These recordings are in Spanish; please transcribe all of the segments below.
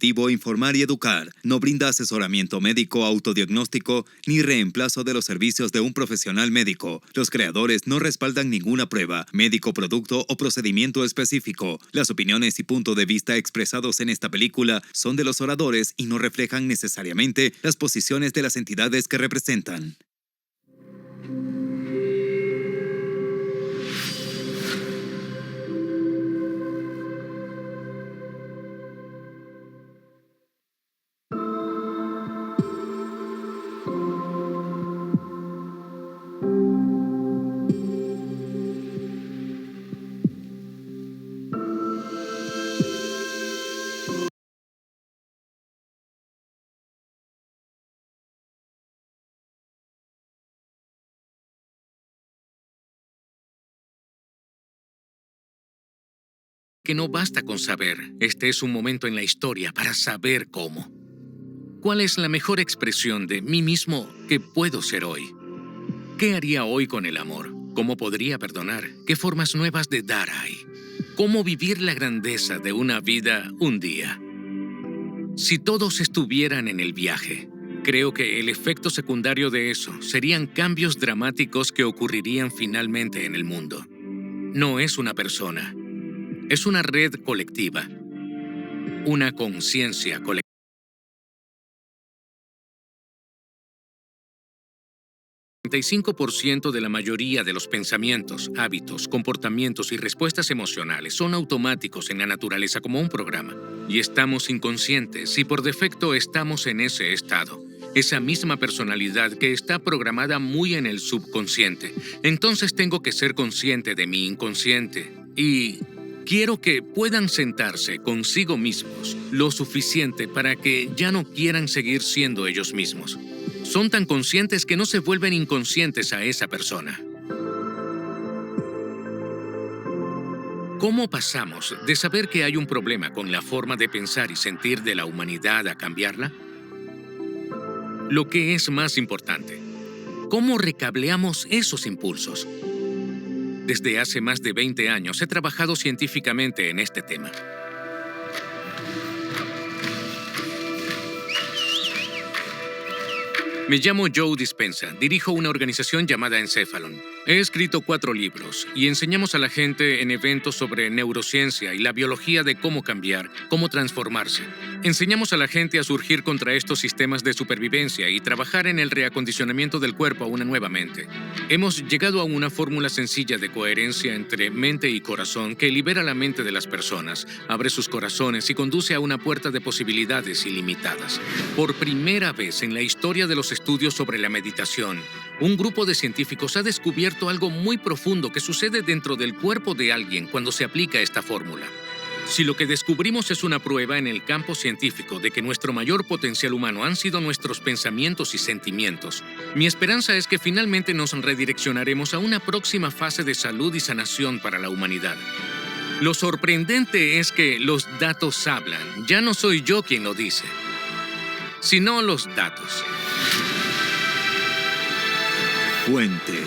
Informar y educar. No brinda asesoramiento médico, autodiagnóstico ni reemplazo de los servicios de un profesional médico. Los creadores no respaldan ninguna prueba, médico, producto o procedimiento específico. Las opiniones y puntos de vista expresados en esta película son de los oradores y no reflejan necesariamente las posiciones de las entidades que representan. Que no basta con saber. Este es un momento en la historia para saber cómo. ¿Cuál es la mejor expresión de mí mismo que puedo ser hoy? ¿Qué haría hoy con el amor? ¿Cómo podría perdonar? ¿Qué formas nuevas de dar hay? ¿Cómo vivir la grandeza de una vida un día? Si todos estuvieran en el viaje, creo que el efecto secundario de eso serían cambios dramáticos que ocurrirían finalmente en el mundo. No es una persona. Es una red colectiva, una conciencia colectiva. 95% de la mayoría de los pensamientos, hábitos, comportamientos y respuestas emocionales son automáticos en la naturaleza como un programa. Y estamos inconscientes y por defecto estamos en ese estado. Esa misma personalidad que está programada muy en el subconsciente. Entonces tengo que ser consciente de mi inconsciente. Y quiero que puedan sentarse consigo mismos lo suficiente para que ya no quieran seguir siendo ellos mismos. Son tan conscientes que no se vuelven inconscientes a esa persona. ¿Cómo pasamos de saber que hay un problema con la forma de pensar y sentir de la humanidad a cambiarla? Lo que es más importante, ¿cómo recableamos esos impulsos? Desde hace más de 20 años he trabajado científicamente en este tema. Me llamo Joe Dispenza, dirijo una organización llamada Encéphalon. He escrito 4 libros y enseñamos a la gente en eventos sobre neurociencia y la biología de cómo cambiar, cómo transformarse. Enseñamos a la gente a surgir contra estos sistemas de supervivencia y trabajar en el reacondicionamiento del cuerpo a una nueva mente. Hemos llegado a una fórmula sencilla de coherencia entre mente y corazón que libera la mente de las personas, abre sus corazones y conduce a una puerta de posibilidades ilimitadas. Por primera vez en la historia de los estudios sobre la meditación, un grupo de científicos ha descubierto algo muy profundo que sucede dentro del cuerpo de alguien cuando se aplica esta fórmula. Si lo que descubrimos es una prueba en el campo científico de que nuestro mayor potencial humano han sido nuestros pensamientos y sentimientos, mi esperanza es que finalmente nos redireccionaremos a una próxima fase de salud y sanación para la humanidad. Lo sorprendente es que los datos hablan. Ya no soy yo quien lo dice, sino los datos. Fuente.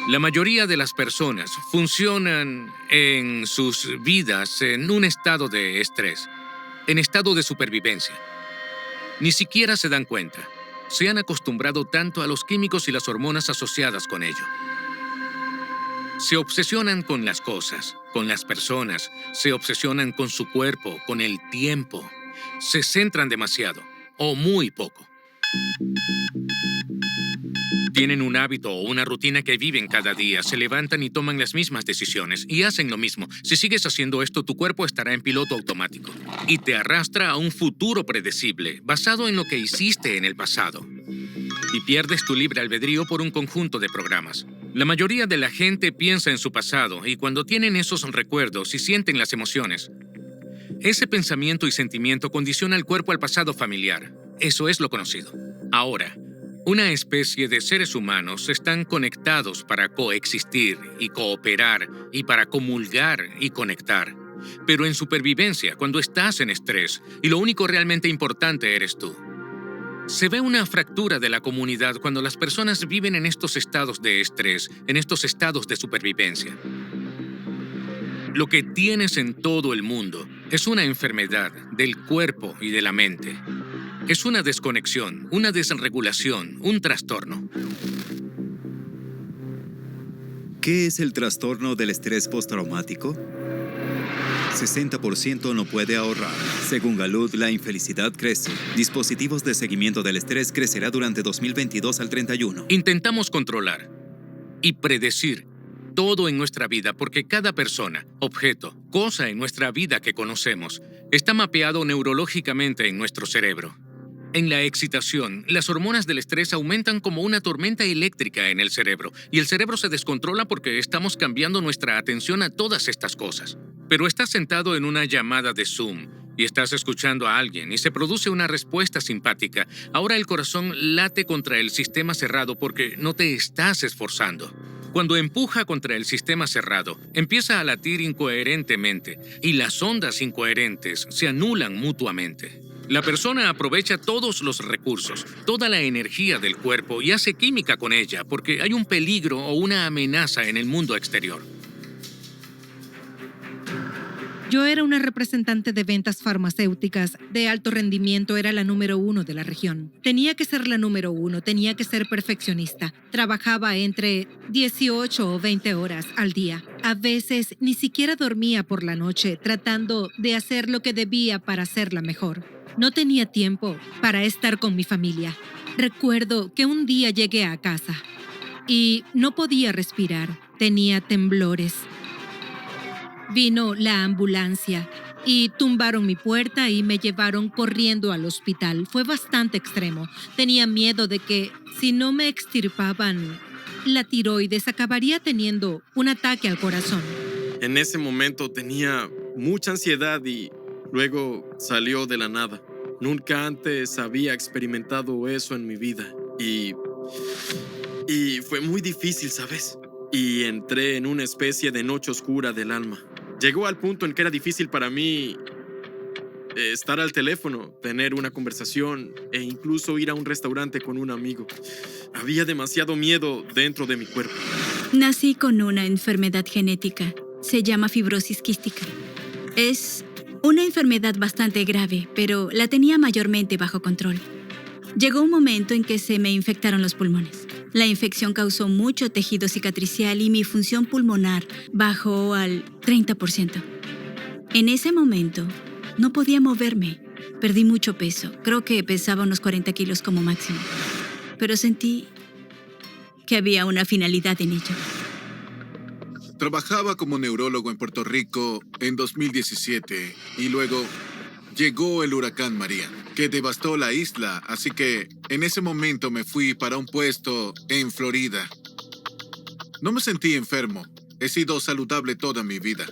La mayoría de las personas funcionan en sus vidas en un estado de estrés, en estado de supervivencia. Ni siquiera se dan cuenta. Se han acostumbrado tanto a los químicos y las hormonas asociadas con ello. Se obsesionan con las cosas, con las personas, se obsesionan con su cuerpo, con el tiempo. Se centran demasiado, o muy poco. Tienen un hábito o una rutina que viven cada día, se levantan y toman las mismas decisiones y hacen lo mismo. Si sigues haciendo esto, tu cuerpo estará en piloto automático y te arrastra a un futuro predecible, basado en lo que hiciste en el pasado. Y pierdes tu libre albedrío por un conjunto de programas. La mayoría de la gente piensa en su pasado y cuando tienen esos recuerdos y sienten las emociones, ese pensamiento y sentimiento condiciona el cuerpo al pasado familiar. Eso es lo conocido. Ahora, Una especie de seres humanos están conectados para coexistir y cooperar y para comulgar y conectar. Pero en supervivencia, cuando estás en estrés y lo único realmente importante eres tú. Se ve una fractura de la comunidad cuando las personas viven en estos estados de estrés, en estos estados de supervivencia. Lo que tienes en todo el mundo es una enfermedad del cuerpo y de la mente. Es una desconexión, una desregulación, un trastorno. ¿Qué es el trastorno del estrés postraumático? 60% no puede ahorrar. Según Gallup, la infelicidad crece. Dispositivos de seguimiento del estrés crecerá durante 2022 al 31. Intentamos controlar y predecir todo en nuestra vida porque cada persona, objeto, cosa en nuestra vida que conocemos está mapeado neurológicamente en nuestro cerebro. En la excitación, las hormonas del estrés aumentan como una tormenta eléctrica en el cerebro y el cerebro se descontrola porque estamos cambiando nuestra atención a todas estas cosas. Pero estás sentado en una llamada de Zoom y estás escuchando a alguien y se produce una respuesta simpática. Ahora el corazón late contra el sistema cerrado porque no te estás esforzando. Cuando empuja contra el sistema cerrado, empieza a latir incoherentemente y las ondas incoherentes se anulan mutuamente. La persona aprovecha todos los recursos, toda la energía del cuerpo y hace química con ella porque hay un peligro o una amenaza en el mundo exterior. Yo era una representante de ventas farmacéuticas de alto rendimiento, era la número 1 de la región. Tenía que ser la número 1, tenía que ser perfeccionista. Trabajaba entre 18 o 20 horas al día. A veces ni siquiera dormía por la noche, tratando de hacer lo que debía para hacerla mejor. No tenía tiempo para estar con mi familia. Recuerdo que un día llegué a casa y no podía respirar. Tenía temblores. Vino la ambulancia y tumbaron mi puerta y me llevaron corriendo al hospital. Fue bastante extremo. Tenía miedo de que si no me extirpaban la tiroides acabaría teniendo un ataque al corazón. En ese momento tenía mucha ansiedad y luego salió de la nada. Nunca antes había experimentado eso en mi vida y fue muy difícil, ¿sabes? Y entré en una especie de noche oscura del alma. Llegó al punto en que era difícil para mí estar al teléfono, tener una conversación e incluso ir a un restaurante con un amigo. Había demasiado miedo dentro de mi cuerpo. Nací con una enfermedad genética. Se llama fibrosis quística. Es una enfermedad bastante grave, pero la tenía mayormente bajo control. Llegó un momento en que se me infectaron los pulmones. La infección causó mucho tejido cicatricial y mi función pulmonar bajó al 30%. En ese momento, no podía moverme. Perdí mucho peso. Creo que pesaba unos 40 kilos como máximo. Pero sentí que había una finalidad en ello. Trabajaba como neurólogo en Puerto Rico en 2017 y luego llegó el huracán María, que devastó la isla, así que en ese momento me fui para un puesto en Florida. No me sentí enfermo, he sido saludable toda mi vida.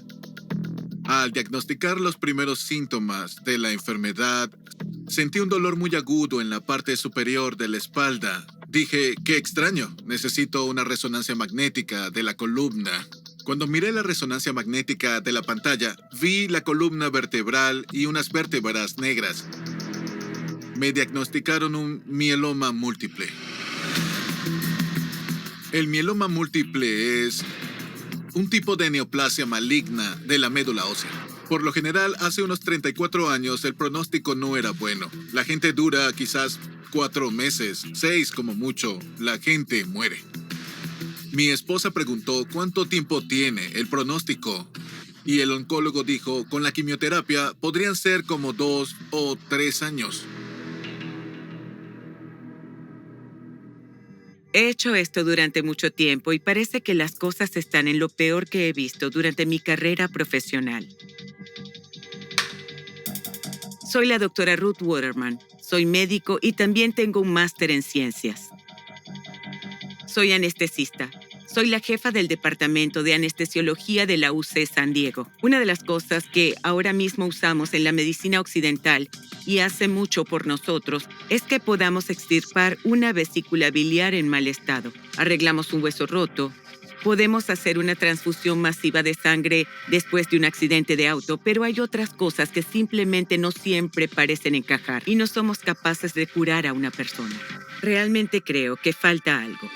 Al diagnosticar los primeros síntomas de la enfermedad, sentí un dolor muy agudo en la parte superior de la espalda. Dije, qué extraño, necesito una resonancia magnética de la columna. Cuando miré la resonancia magnética de la pantalla, vi la columna vertebral y unas vértebras negras. Me diagnosticaron un mieloma múltiple. El mieloma múltiple es un tipo de neoplasia maligna de la médula ósea. Por lo general, hace unos 34 años el pronóstico no era bueno. La gente dura quizás 4 meses, 6 como mucho. La gente muere. Mi esposa preguntó cuánto tiempo tiene el pronóstico y el oncólogo dijo, con la quimioterapia podrían ser como 2 o 3 años. He hecho esto durante mucho tiempo y parece que las cosas están en lo peor que he visto durante mi carrera profesional. Soy la doctora Ruth Waterman. Soy médico y también tengo un máster en ciencias. Soy anestesista. Soy la jefa del departamento de anestesiología de la UC San Diego. Una de las cosas que ahora mismo usamos en la medicina occidental y hace mucho por nosotros es que podamos extirpar una vesícula biliar en mal estado. Arreglamos un hueso roto. Podemos hacer una transfusión masiva de sangre después de un accidente de auto, pero hay otras cosas que simplemente no siempre parecen encajar y no somos capaces de curar a una persona. Realmente creo que falta algo.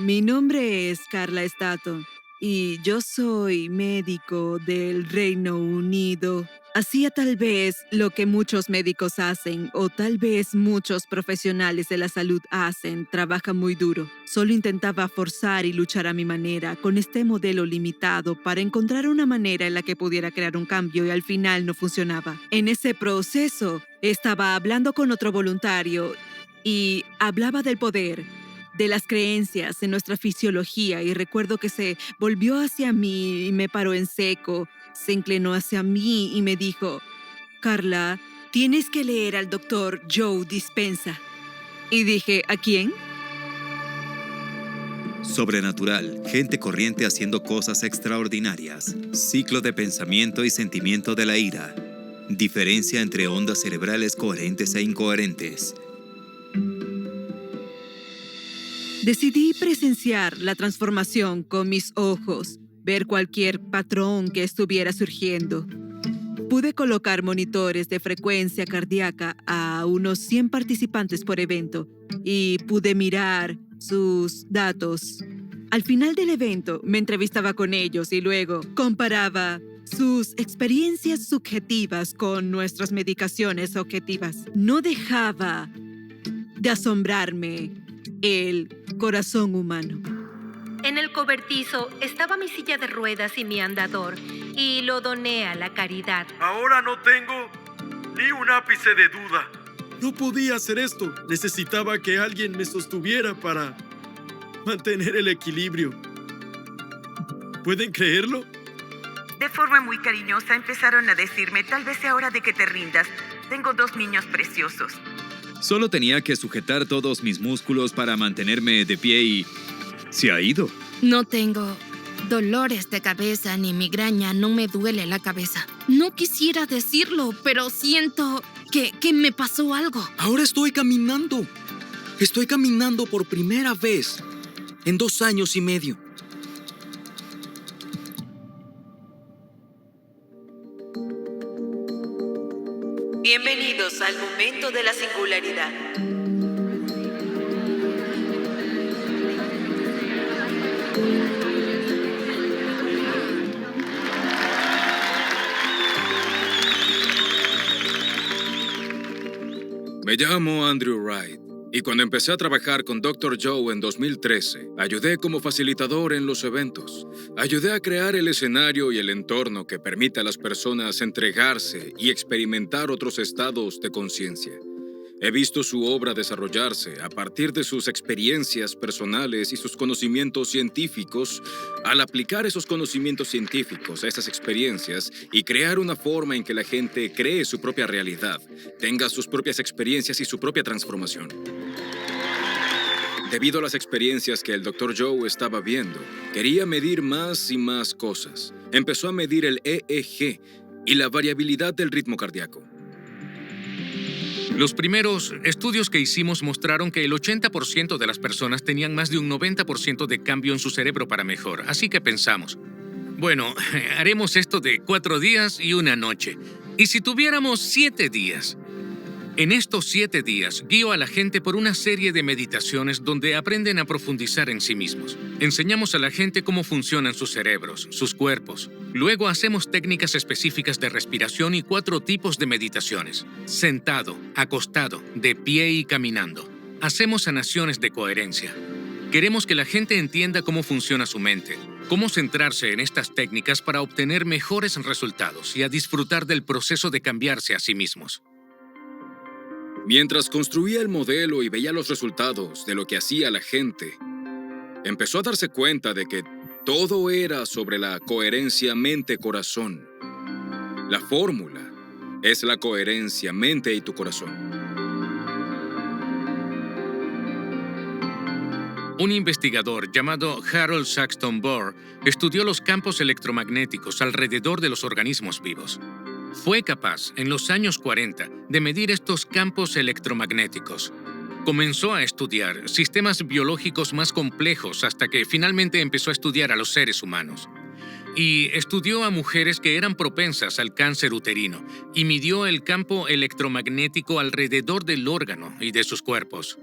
Mi nombre es Carla Staton y yo soy médico del Reino Unido. Hacía tal vez lo que muchos médicos hacen, o tal vez muchos profesionales de la salud hacen, trabaja muy duro. Solo intentaba forzar y luchar a mi manera, con este modelo limitado, para encontrar una manera en la que pudiera crear un cambio y al final no funcionaba. En ese proceso, estaba hablando con otro voluntario y hablaba del poder, de las creencias en nuestra fisiología, y recuerdo que se volvió hacia mí y me paró en seco. Se inclinó hacia mí y me dijo: Carla, tienes que leer al Dr. Joe Dispenza. Y dije: ¿a quién? Sobrenatural, gente corriente haciendo cosas extraordinarias. Ciclo de pensamiento y sentimiento de la ira. Diferencia entre ondas cerebrales coherentes e incoherentes. Decidí presenciar la transformación con mis ojos, ver cualquier patrón que estuviera surgiendo. Pude colocar monitores de frecuencia cardíaca a unos 100 participantes por evento y pude mirar sus datos. Al final del evento, me entrevistaba con ellos y luego comparaba sus experiencias subjetivas con nuestras medicaciones objetivas. No dejaba de asombrarme el corazón humano. En el cobertizo estaba mi silla de ruedas y mi andador, y lo doné a la caridad. Ahora no tengo ni un ápice de duda. No podía hacer esto. Necesitaba que alguien me sostuviera para mantener el equilibrio. ¿Pueden creerlo? De forma muy cariñosa empezaron a decirme: tal vez sea hora de que te rindas. Tengo 2 niños preciosos. Solo tenía que sujetar todos mis músculos para mantenerme de pie y... se ha ido. No tengo dolores de cabeza ni migraña, no me duele la cabeza. No quisiera decirlo, pero siento que me pasó algo. Ahora estoy caminando. Estoy caminando por primera vez en 2 años y medio. Bienvenidos al momento de la singularidad. Me llamo Andrew Wright y cuando empecé a trabajar con Dr. Joe en 2013, ayudé como facilitador en los eventos. Ayudé a crear el escenario y el entorno que permite a las personas entregarse y experimentar otros estados de conciencia. He visto su obra desarrollarse a partir de sus experiencias personales y sus conocimientos científicos, al aplicar esos conocimientos científicos a esas experiencias y crear una forma en que la gente cree su propia realidad, tenga sus propias experiencias y su propia transformación. Debido a las experiencias que el Dr. Joe estaba viendo, quería medir más y más cosas. Empezó a medir el EEG y la variabilidad del ritmo cardíaco. Los primeros estudios que hicimos mostraron que el 80% de las personas tenían más de un 90% de cambio en su cerebro para mejor. Así que pensamos, bueno, haremos esto de 4 días y 1 noche. ¿Y si tuviéramos 7 días? En estos 7 días, guío a la gente por una serie de meditaciones donde aprenden a profundizar en sí mismos. Enseñamos a la gente cómo funcionan sus cerebros, sus cuerpos. Luego hacemos técnicas específicas de respiración y 4 tipos de meditaciones: sentado, acostado, de pie y caminando. Hacemos sanaciones de coherencia. Queremos que la gente entienda cómo funciona su mente, cómo centrarse en estas técnicas para obtener mejores resultados y a disfrutar del proceso de cambiarse a sí mismos. Mientras construía el modelo y veía los resultados de lo que hacía la gente, empezó a darse cuenta de que todo era sobre la coherencia mente-corazón. La fórmula es la coherencia mente y tu corazón. Un investigador llamado Harold Saxton Burr estudió los campos electromagnéticos alrededor de los organismos vivos. Fue capaz, en los años 40, de medir estos campos electromagnéticos. Comenzó a estudiar sistemas biológicos más complejos hasta que finalmente empezó a estudiar a los seres humanos. Y estudió a mujeres que eran propensas al cáncer uterino y midió el campo electromagnético alrededor del órgano y de sus cuerpos.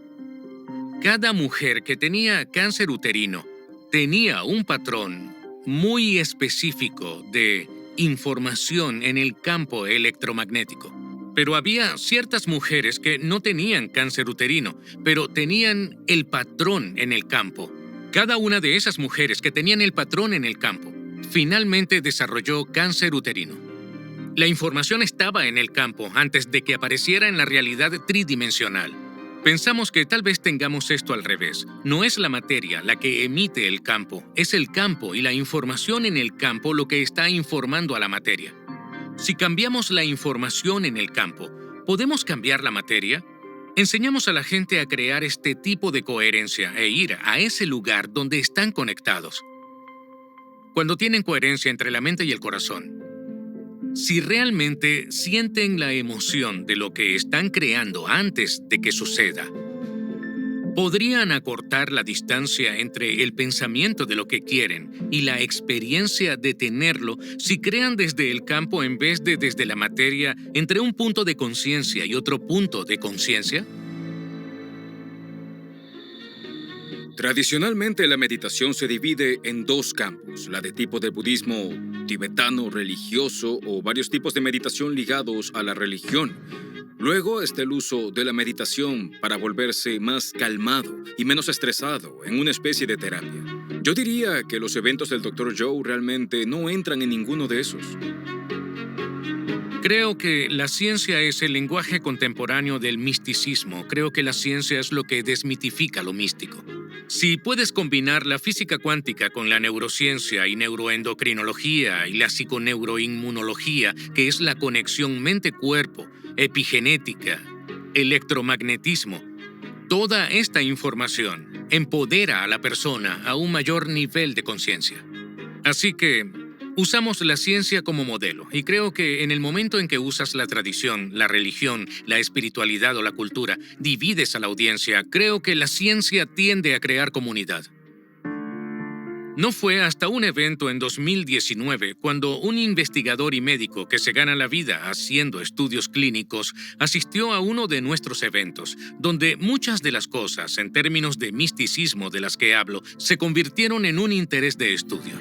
Cada mujer que tenía cáncer uterino tenía un patrón muy específico de información en el campo electromagnético. Pero había ciertas mujeres que no tenían cáncer uterino, pero tenían el patrón en el campo. Cada una de esas mujeres que tenían el patrón en el campo finalmente desarrolló cáncer uterino. La información estaba en el campo antes de que apareciera en la realidad tridimensional. Pensamos que tal vez tengamos esto al revés. No es la materia la que emite el campo, es el campo y la información en el campo lo que está informando a la materia. Si cambiamos la información en el campo, ¿podemos cambiar la materia? Enseñamos a la gente a crear este tipo de coherencia e ir a ese lugar donde están conectados. Cuando tienen coherencia entre la mente y el corazón, si realmente sienten la emoción de lo que están creando antes de que suceda, podrían acortar la distancia entre el pensamiento de lo que quieren y la experiencia de tenerlo si crean desde el campo en vez de desde la materia entre un punto de conciencia y otro punto de conciencia. Tradicionalmente, la meditación se divide en dos campos, la de tipo de budismo tibetano, religioso o varios tipos de meditación ligados a la religión. Luego está el uso de la meditación para volverse más calmado y menos estresado en una especie de terapia. Yo diría que los eventos del Dr. Joe realmente no entran en ninguno de esos. Creo que la ciencia es el lenguaje contemporáneo del misticismo. Creo que la ciencia es lo que desmitifica lo místico. Si puedes combinar la física cuántica con la neurociencia y neuroendocrinología y la psiconeuroinmunología, que es la conexión mente-cuerpo, epigenética, electromagnetismo, toda esta información empodera a la persona a un mayor nivel de conciencia. Así que usamos la ciencia como modelo y creo que en el momento en que usas la tradición, la religión, la espiritualidad o la cultura, divides a la audiencia, creo que la ciencia tiende a crear comunidad. No fue hasta un evento en 2019 cuando un investigador y médico que se gana la vida haciendo estudios clínicos asistió a uno de nuestros eventos, donde muchas de las cosas en términos de misticismo de las que hablo se convirtieron en un interés de estudio.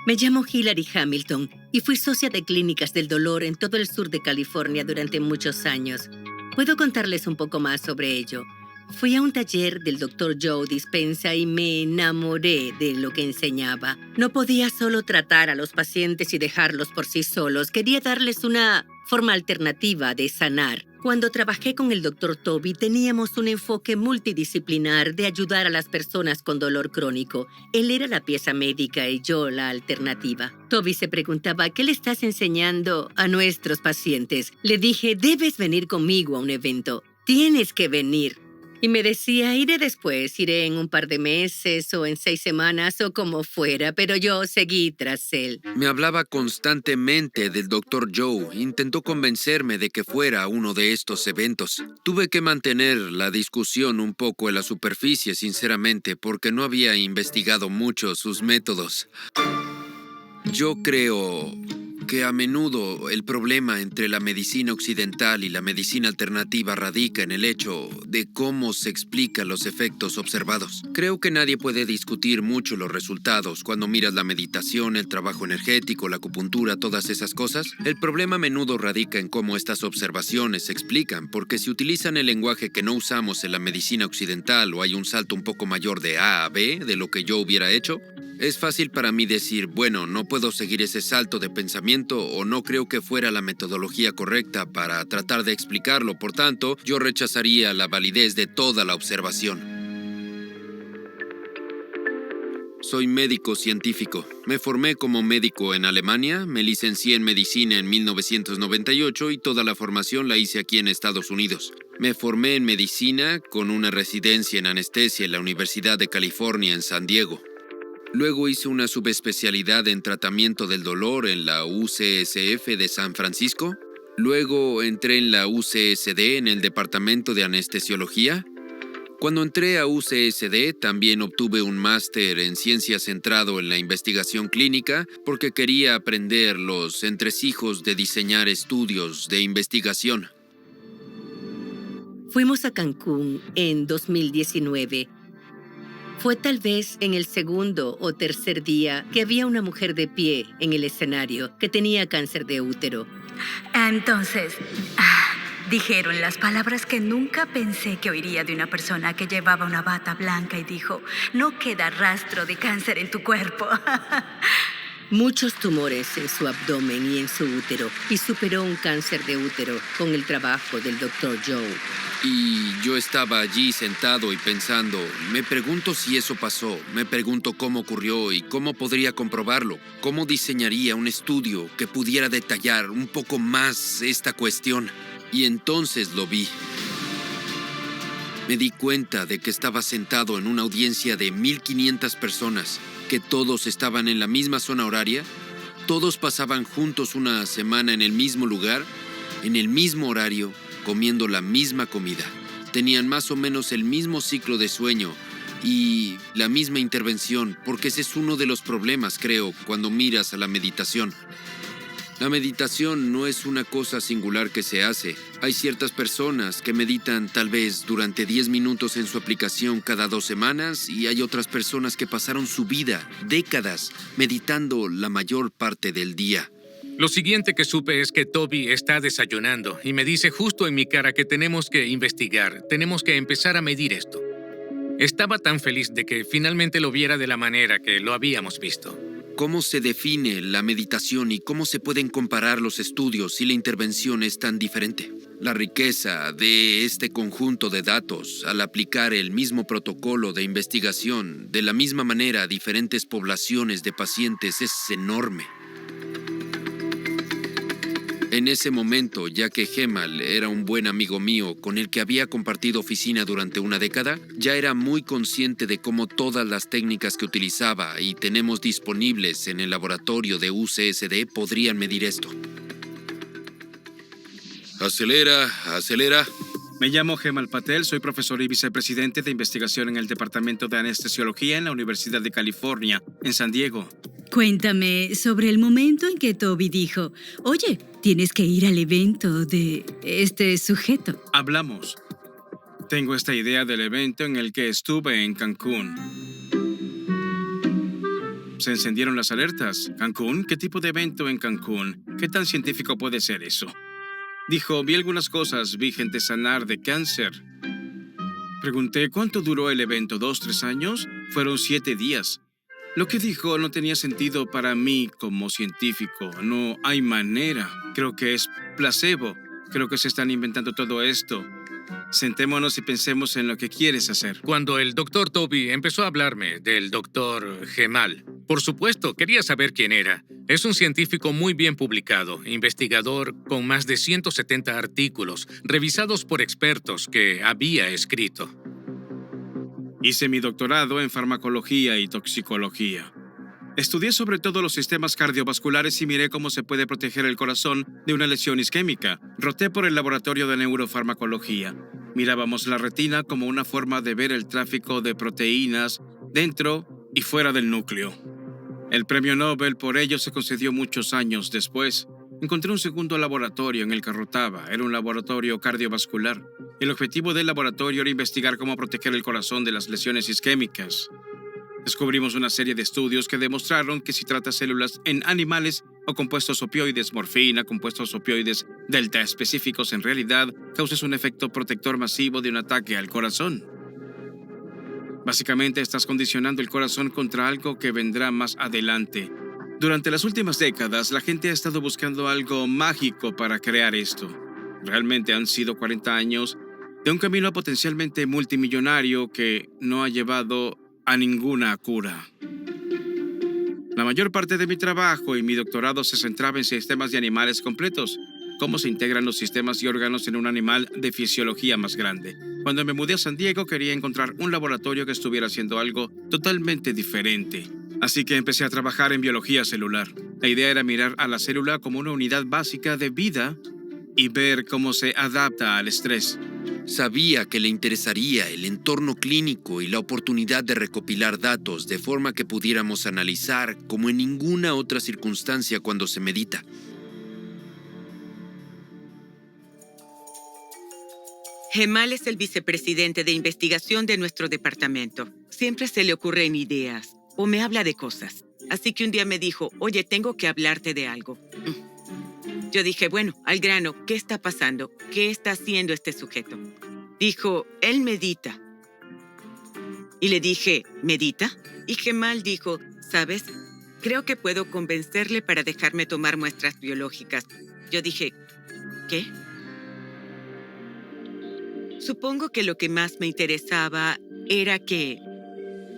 Me llamo Hilary Hamilton y fui socia de clínicas del dolor en todo el sur de California durante muchos años. Puedo contarles un poco más sobre ello. Fui a un taller del Dr. Joe Dispenza y me enamoré de lo que enseñaba. No podía solo tratar a los pacientes y dejarlos por sí solos. Quería darles una forma alternativa de sanar. Cuando trabajé con el Dr. Toby, teníamos un enfoque multidisciplinar de ayudar a las personas con dolor crónico. Él era la pieza médica y yo la alternativa. Toby se preguntaba, ¿qué le estás enseñando a nuestros pacientes? Le dije, debes venir conmigo a un evento. Tienes que venir. Y me decía, iré después, iré en un par de meses o en 6 semanas o como fuera, pero yo seguí tras él. Me hablaba constantemente del Dr. Joe. Intentó convencerme de que fuera a uno de estos eventos. Tuve que mantener la discusión un poco en la superficie, sinceramente, porque no había investigado mucho sus métodos. Yo creo que a menudo el problema entre la medicina occidental y la medicina alternativa radica en el hecho de cómo se explican los efectos observados. Creo que nadie puede discutir mucho los resultados cuando miras la meditación, el trabajo energético, la acupuntura, todas esas cosas. El problema a menudo radica en cómo estas observaciones se explican, porque si utilizan el lenguaje que no usamos en la medicina occidental o hay un salto un poco mayor de A a B de lo que yo hubiera hecho, es fácil para mí decir, bueno, no puedo seguir ese salto de pensamiento o no creo que fuera la metodología correcta para tratar de explicarlo. Por tanto, yo rechazaría la validez de toda la observación. soy médico científico. Me formé como médico en Alemania, me licencié en medicina en 1998 y toda la formación la hice aquí en Estados Unidos. Me formé en medicina con una residencia en anestesia en la Universidad de California en San Diego. Luego hice una subespecialidad en tratamiento del dolor en la UCSF de San Francisco. Luego entré en la UCSD en el departamento de anestesiología. Cuando entré a UCSD también obtuve un máster en ciencias centrado en la investigación clínica porque quería aprender los entresijos de diseñar estudios de investigación. Fuimos a Cancún en 2019. Fue tal vez en el segundo o tercer día que había una mujer de pie en el escenario que tenía cáncer de útero. Entonces, dijeron las palabras que nunca pensé que oiría de una persona que llevaba una bata blanca y dijo, no queda rastro de cáncer en tu cuerpo. Muchos tumores en su abdomen y en su útero, y superó un cáncer de útero con el trabajo del Dr. Joe. Y yo estaba allí sentado y pensando, me pregunto si eso pasó, me pregunto cómo ocurrió y cómo podría comprobarlo, cómo diseñaría un estudio que pudiera detallar un poco más esta cuestión. Y entonces lo vi. Me di cuenta de que estaba sentado en una audiencia de 1,500 personas, que todos estaban en la misma zona horaria, todos pasaban juntos una semana en el mismo lugar, en el mismo horario, comiendo la misma comida. Tenían más o menos el mismo ciclo de sueño y la misma intervención, porque ese es uno de los problemas, creo, cuando miras a la meditación. La meditación no es una cosa singular que se hace. Hay ciertas personas que meditan tal vez durante 10 minutos en su aplicación cada 2 semanas y hay otras personas que pasaron su vida, décadas, meditando la mayor parte del día. Lo siguiente que supe es que Toby está desayunando y me dice justo en mi cara que tenemos que investigar, tenemos que empezar a medir esto. Estaba tan feliz de que finalmente lo viera de la manera que lo habíamos visto. ¿Cómo se define la meditación y cómo se pueden comparar los estudios si la intervención es tan diferente? La riqueza de este conjunto de datos al aplicar el mismo protocolo de investigación de la misma manera a diferentes poblaciones de pacientes es enorme. En ese momento, ya que Gemal era un buen amigo mío con el que había compartido oficina durante una década, ya era muy consciente de cómo todas las técnicas que utilizaba y tenemos disponibles en el laboratorio de UCSD podrían medir esto. Acelera, acelera. Me llamo Gemal Patel, soy profesor y vicepresidente de investigación en el Departamento de Anestesiología en la Universidad de California, en San Diego. Cuéntame sobre el momento en que Toby dijo, oye, tienes que ir al evento de este sujeto. Hablamos. Tengo esta idea del evento en el que estuve en Cancún. Se encendieron las alertas. ¿Cancún? ¿Qué tipo de evento en Cancún? ¿Qué tan científico puede ser eso? Dijo, vi algunas cosas, vi gente sanar de cáncer. Pregunté, ¿cuánto duró el evento? ¿2, 3 años? Fueron 7 días. Lo que dijo no tenía sentido para mí como científico. No hay manera. Creo que es placebo. Creo que se están inventando todo esto. Sentémonos y pensemos en lo que quieres hacer. Cuando el Dr. Toby empezó a hablarme del Dr. Gemal, por supuesto, quería saber quién era. Es un científico muy bien publicado, investigador con más de 170 artículos, revisados por expertos que había escrito. Hice mi doctorado en farmacología y toxicología. Estudié sobre todo los sistemas cardiovasculares y miré cómo se puede proteger el corazón de una lesión isquémica. Roté por el laboratorio de neurofarmacología. Mirábamos la retina como una forma de ver el tráfico de proteínas dentro y fuera del núcleo. El premio Nobel por ello se concedió muchos años después. Encontré un segundo laboratorio en el que rotaba. Era un laboratorio cardiovascular. El objetivo del laboratorio era investigar cómo proteger el corazón de las lesiones isquémicas. Descubrimos una serie de estudios que demostraron que si tratas células en animales o compuestos opioides, morfina, compuestos opioides delta específicos, en realidad causas un efecto protector masivo de un ataque al corazón. Básicamente estás condicionando el corazón contra algo que vendrá más adelante. Durante las últimas décadas, la gente ha estado buscando algo mágico para crear esto. Realmente han sido 40 años de un camino potencialmente multimillonario que no ha llevado a ninguna cura. La mayor parte de mi trabajo y mi doctorado se centraba en sistemas de animales completos, cómo se integran los sistemas y órganos en un animal de fisiología más grande. Cuando me mudé a San Diego quería encontrar un laboratorio que estuviera haciendo algo totalmente diferente. Así que empecé a trabajar en biología celular. La idea era mirar a la célula como una unidad básica de vida y ver cómo se adapta al estrés. Sabía que le interesaría el entorno clínico y la oportunidad de recopilar datos de forma que pudiéramos analizar como en ninguna otra circunstancia cuando se medita. Gemal es el vicepresidente de investigación de nuestro departamento. Siempre se le ocurren ideas o me habla de cosas. Así que un día me dijo, oye, tengo que hablarte de algo. Yo dije, bueno, al grano, ¿qué está pasando? ¿Qué está haciendo este sujeto? Dijo, él medita. Y le dije, ¿medita? Y Gemal dijo, ¿sabes? Creo que puedo convencerle para dejarme tomar muestras biológicas. Yo dije, ¿qué? Supongo que lo que más me interesaba era que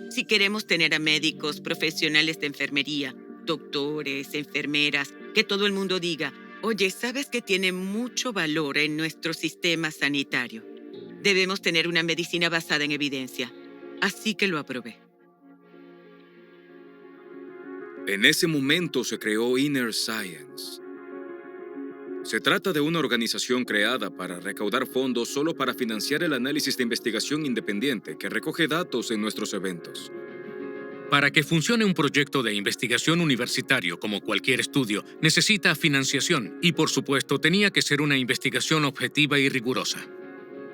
si queremos tener a médicos, profesionales de enfermería, doctores, enfermeras, que todo el mundo diga, oye, ¿sabes que tiene mucho valor en nuestro sistema sanitario? Debemos tener una medicina basada en evidencia. Así que lo aprobé. En ese momento se creó Inner Science. Se trata de una organización creada para recaudar fondos solo para financiar el análisis de investigación independiente que recoge datos en nuestros eventos. Para que funcione un proyecto de investigación universitario como cualquier estudio, necesita financiación y, por supuesto, tenía que ser una investigación objetiva y rigurosa.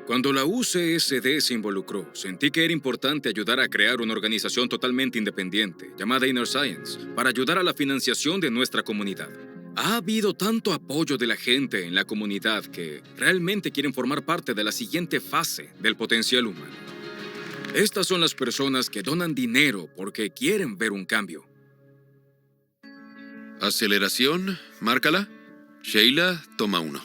Cuando la UCSD se involucró, sentí que era importante ayudar a crear una organización totalmente independiente, llamada Inner Science, para ayudar a la financiación de nuestra comunidad. Ha habido tanto apoyo de la gente en la comunidad que realmente quieren formar parte de la siguiente fase del potencial humano. Estas son las personas que donan dinero porque quieren ver un cambio. Aceleración, márcala. Sheila, toma 1.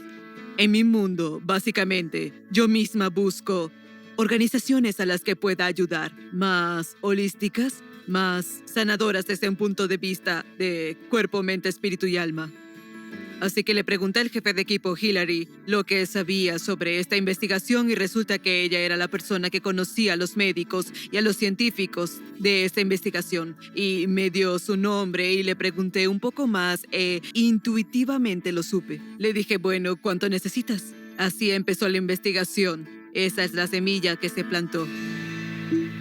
En mi mundo, básicamente, yo misma busco organizaciones a las que pueda ayudar, más holísticas, más sanadoras desde un punto de vista de cuerpo, mente, espíritu y alma. Así que le pregunté al jefe de equipo, Hillary, lo que sabía sobre esta investigación y resulta que ella era la persona que conocía a los médicos y a los científicos de esta investigación. Y me dio su nombre y le pregunté un poco más e intuitivamente lo supe. Le dije, bueno, ¿cuánto necesitas? Así empezó la investigación. Esa es la semilla que se plantó.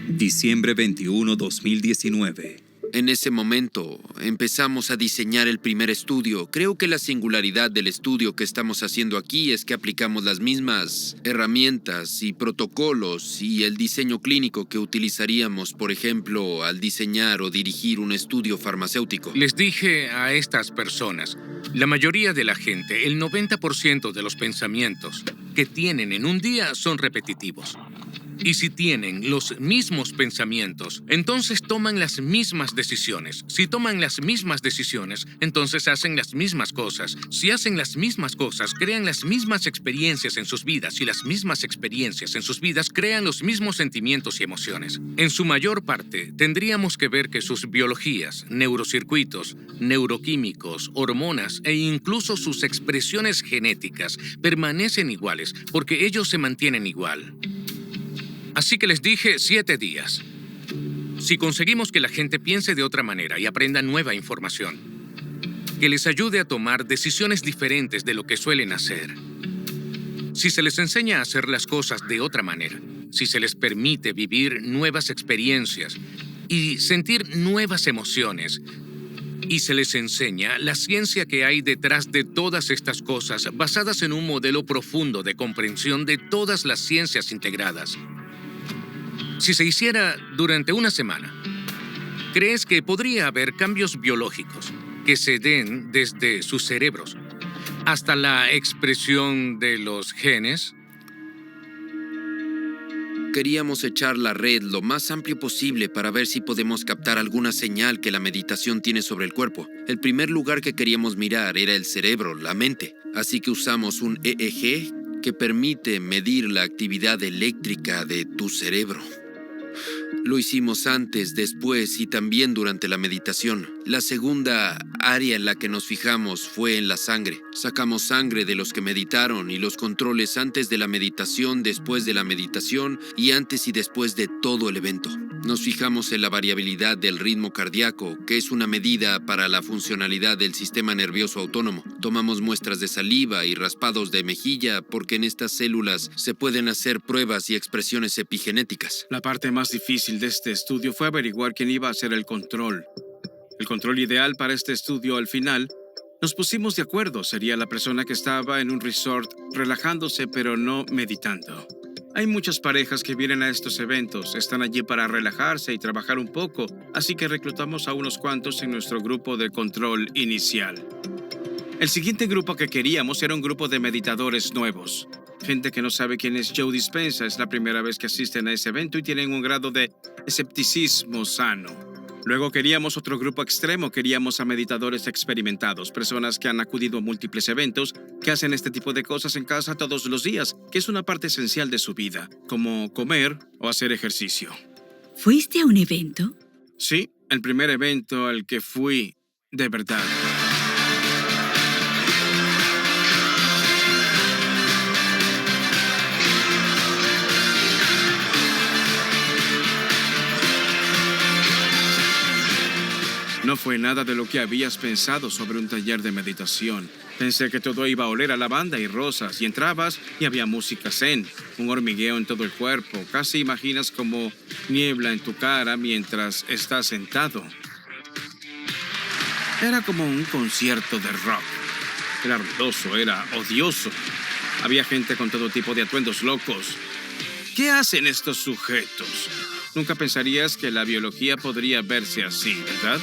Diciembre 21, 2019. En ese momento, empezamos a diseñar el primer estudio. Creo que la singularidad del estudio que estamos haciendo aquí es que aplicamos las mismas herramientas y protocolos y el diseño clínico que utilizaríamos, por ejemplo, al diseñar o dirigir un estudio farmacéutico. Les dije a estas personas, la mayoría de la gente, el 90% de los pensamientos que tienen en un día son repetitivos. Y si tienen los mismos pensamientos, entonces toman las mismas decisiones. Si toman las mismas decisiones, entonces hacen las mismas cosas. Si hacen las mismas cosas, crean las mismas experiencias en sus vidas. Y las mismas experiencias en sus vidas crean los mismos sentimientos y emociones. En su mayor parte, tendríamos que ver que sus biologías, neurocircuitos, neuroquímicos, hormonas e incluso sus expresiones genéticas permanecen iguales porque ellos se mantienen igual. Así que les dije 7 días. Si conseguimos que la gente piense de otra manera y aprenda nueva información, que les ayude a tomar decisiones diferentes de lo que suelen hacer, si se les enseña a hacer las cosas de otra manera, si se les permite vivir nuevas experiencias y sentir nuevas emociones, y se les enseña la ciencia que hay detrás de todas estas cosas basadas en un modelo profundo de comprensión de todas las ciencias integradas. Si se hiciera durante una semana, ¿crees que podría haber cambios biológicos que se den desde sus cerebros hasta la expresión de los genes? Queríamos echar la red lo más amplio posible para ver si podemos captar alguna señal que la meditación tiene sobre el cuerpo. El primer lugar que queríamos mirar era el cerebro, la mente. Así que usamos un EEG que permite medir la actividad eléctrica de tu cerebro. Lo hicimos antes, después y también durante la meditación. La segunda área en la que nos fijamos fue en la sangre. Sacamos sangre de los que meditaron y los controles antes de la meditación, después de la meditación y antes y después de todo el evento. Nos fijamos en la variabilidad del ritmo cardíaco, que es una medida para la funcionalidad del sistema nervioso autónomo. Tomamos muestras de saliva y raspados de mejilla porque en estas células se pueden hacer pruebas y expresiones epigenéticas. La parte más difícil de este estudio fue averiguar quién iba a hacer el control. El control ideal para este estudio al final, nos pusimos de acuerdo, sería la persona que estaba en un resort relajándose pero no meditando. Hay muchas parejas que vienen a estos eventos, están allí para relajarse y trabajar un poco, así que reclutamos a unos cuantos en nuestro grupo de control inicial. El siguiente grupo que queríamos era un grupo de meditadores nuevos. Gente que no sabe quién es Joe Dispenza, es la primera vez que asisten a ese evento y tienen un grado de escepticismo sano. Luego queríamos otro grupo extremo, queríamos a meditadores experimentados, personas que han acudido a múltiples eventos, que hacen este tipo de cosas en casa todos los días, que es una parte esencial de su vida, como comer o hacer ejercicio. ¿Fuiste a un evento? Sí, el primer evento al que fui de verdad. No fue nada de lo que habías pensado sobre un taller de meditación. Pensé que todo iba a oler a lavanda y rosas, y entrabas y había música zen, un hormigueo en todo el cuerpo. Casi imaginas como niebla en tu cara mientras estás sentado. Era como un concierto de rock. Era ruidoso, era odioso. Había gente con todo tipo de atuendos locos. ¿Qué hacen estos sujetos? Nunca pensarías que la biología podría verse así, ¿verdad?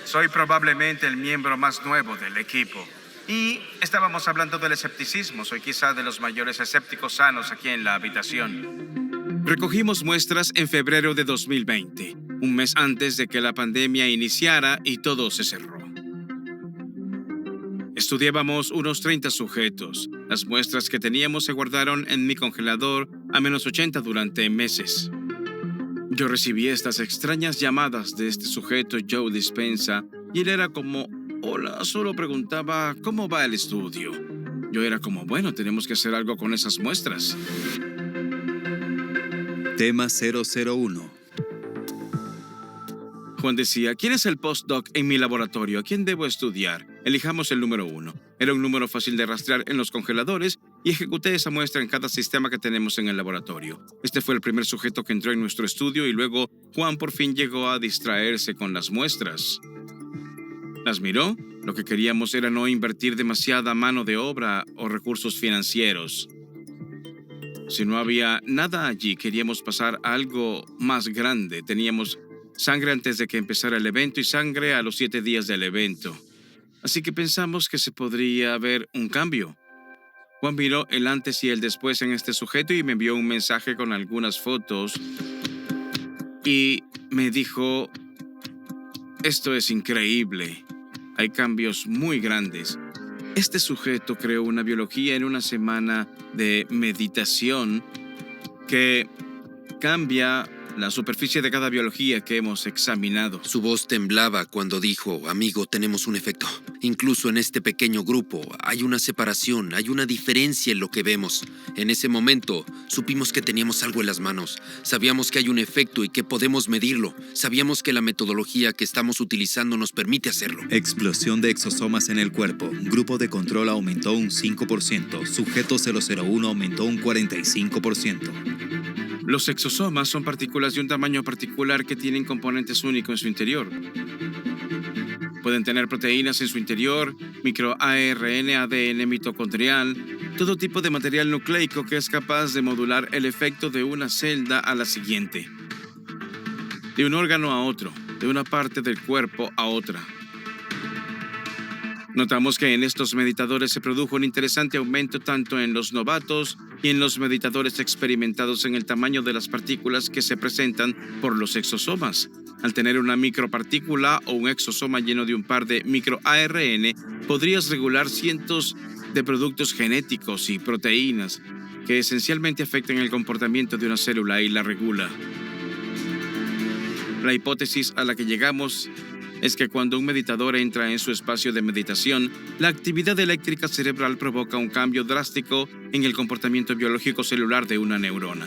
Soy probablemente el miembro más nuevo del equipo. Y estábamos hablando del escepticismo. Soy quizá de los mayores escépticos sanos aquí en la habitación. Recogimos muestras en febrero de 2020, un mes antes de que la pandemia iniciara y todo se cerró. Estudiábamos unos 30 sujetos. Las muestras que teníamos se guardaron en mi congelador a -80 durante meses. Yo recibí estas extrañas llamadas de este sujeto, Joe Dispenza, y él era como, hola, solo preguntaba, ¿cómo va el estudio? Yo era como, bueno, tenemos que hacer algo con esas muestras. Tema 001. Juan decía, ¿quién es el postdoc en mi laboratorio? ¿A quién debo estudiar? Elijamos el número 1. Era un número fácil de rastrear en los congeladores y ejecuté esa muestra en cada sistema que tenemos en el laboratorio. Este fue el primer sujeto que entró en nuestro estudio y luego Juan por fin llegó a distraerse con las muestras. Las miró. Lo que queríamos era no invertir demasiada mano de obra o recursos financieros. Si no había nada allí, queríamos pasar a algo más grande. Teníamos sangre antes de que empezara el evento y sangre a los 7 días del evento. Así que pensamos que se podría ver un cambio. Juan miró el antes y el después en este sujeto y me envió un mensaje con algunas fotos y me dijo, esto es increíble. Hay cambios muy grandes. Este sujeto creó una biología en una semana de meditación que cambia la superficie de cada biología que hemos examinado. Su voz temblaba cuando dijo, amigo, tenemos un efecto. Incluso en este pequeño grupo hay una separación, hay una diferencia en lo que vemos. En ese momento supimos que teníamos algo en las manos. Sabíamos que hay un efecto y que podemos medirlo. Sabíamos que la metodología que estamos utilizando nos permite hacerlo. Explosión de exosomas en el cuerpo. Grupo de control aumentó un 5%. Sujeto 001 aumentó un 45%. Los exosomas son partículas de un tamaño particular que tienen componentes únicos en su interior. Pueden tener proteínas en su interior, microARN, ADN mitocondrial, todo tipo de material nucleico que es capaz de modular el efecto de una celda a la siguiente, de un órgano a otro, de una parte del cuerpo a otra. Notamos que en estos meditadores se produjo un interesante aumento tanto en los novatos y en los meditadores experimentados en el tamaño de las partículas que se presentan por los exosomas. Al tener una micropartícula o un exosoma lleno de un par de microARN, podrías regular cientos de productos genéticos y proteínas que esencialmente afectan el comportamiento de una célula y la regula. La hipótesis a la que llegamos es que cuando un meditador entra en su espacio de meditación, la actividad eléctrica cerebral provoca un cambio drástico en el comportamiento biológico celular de una neurona.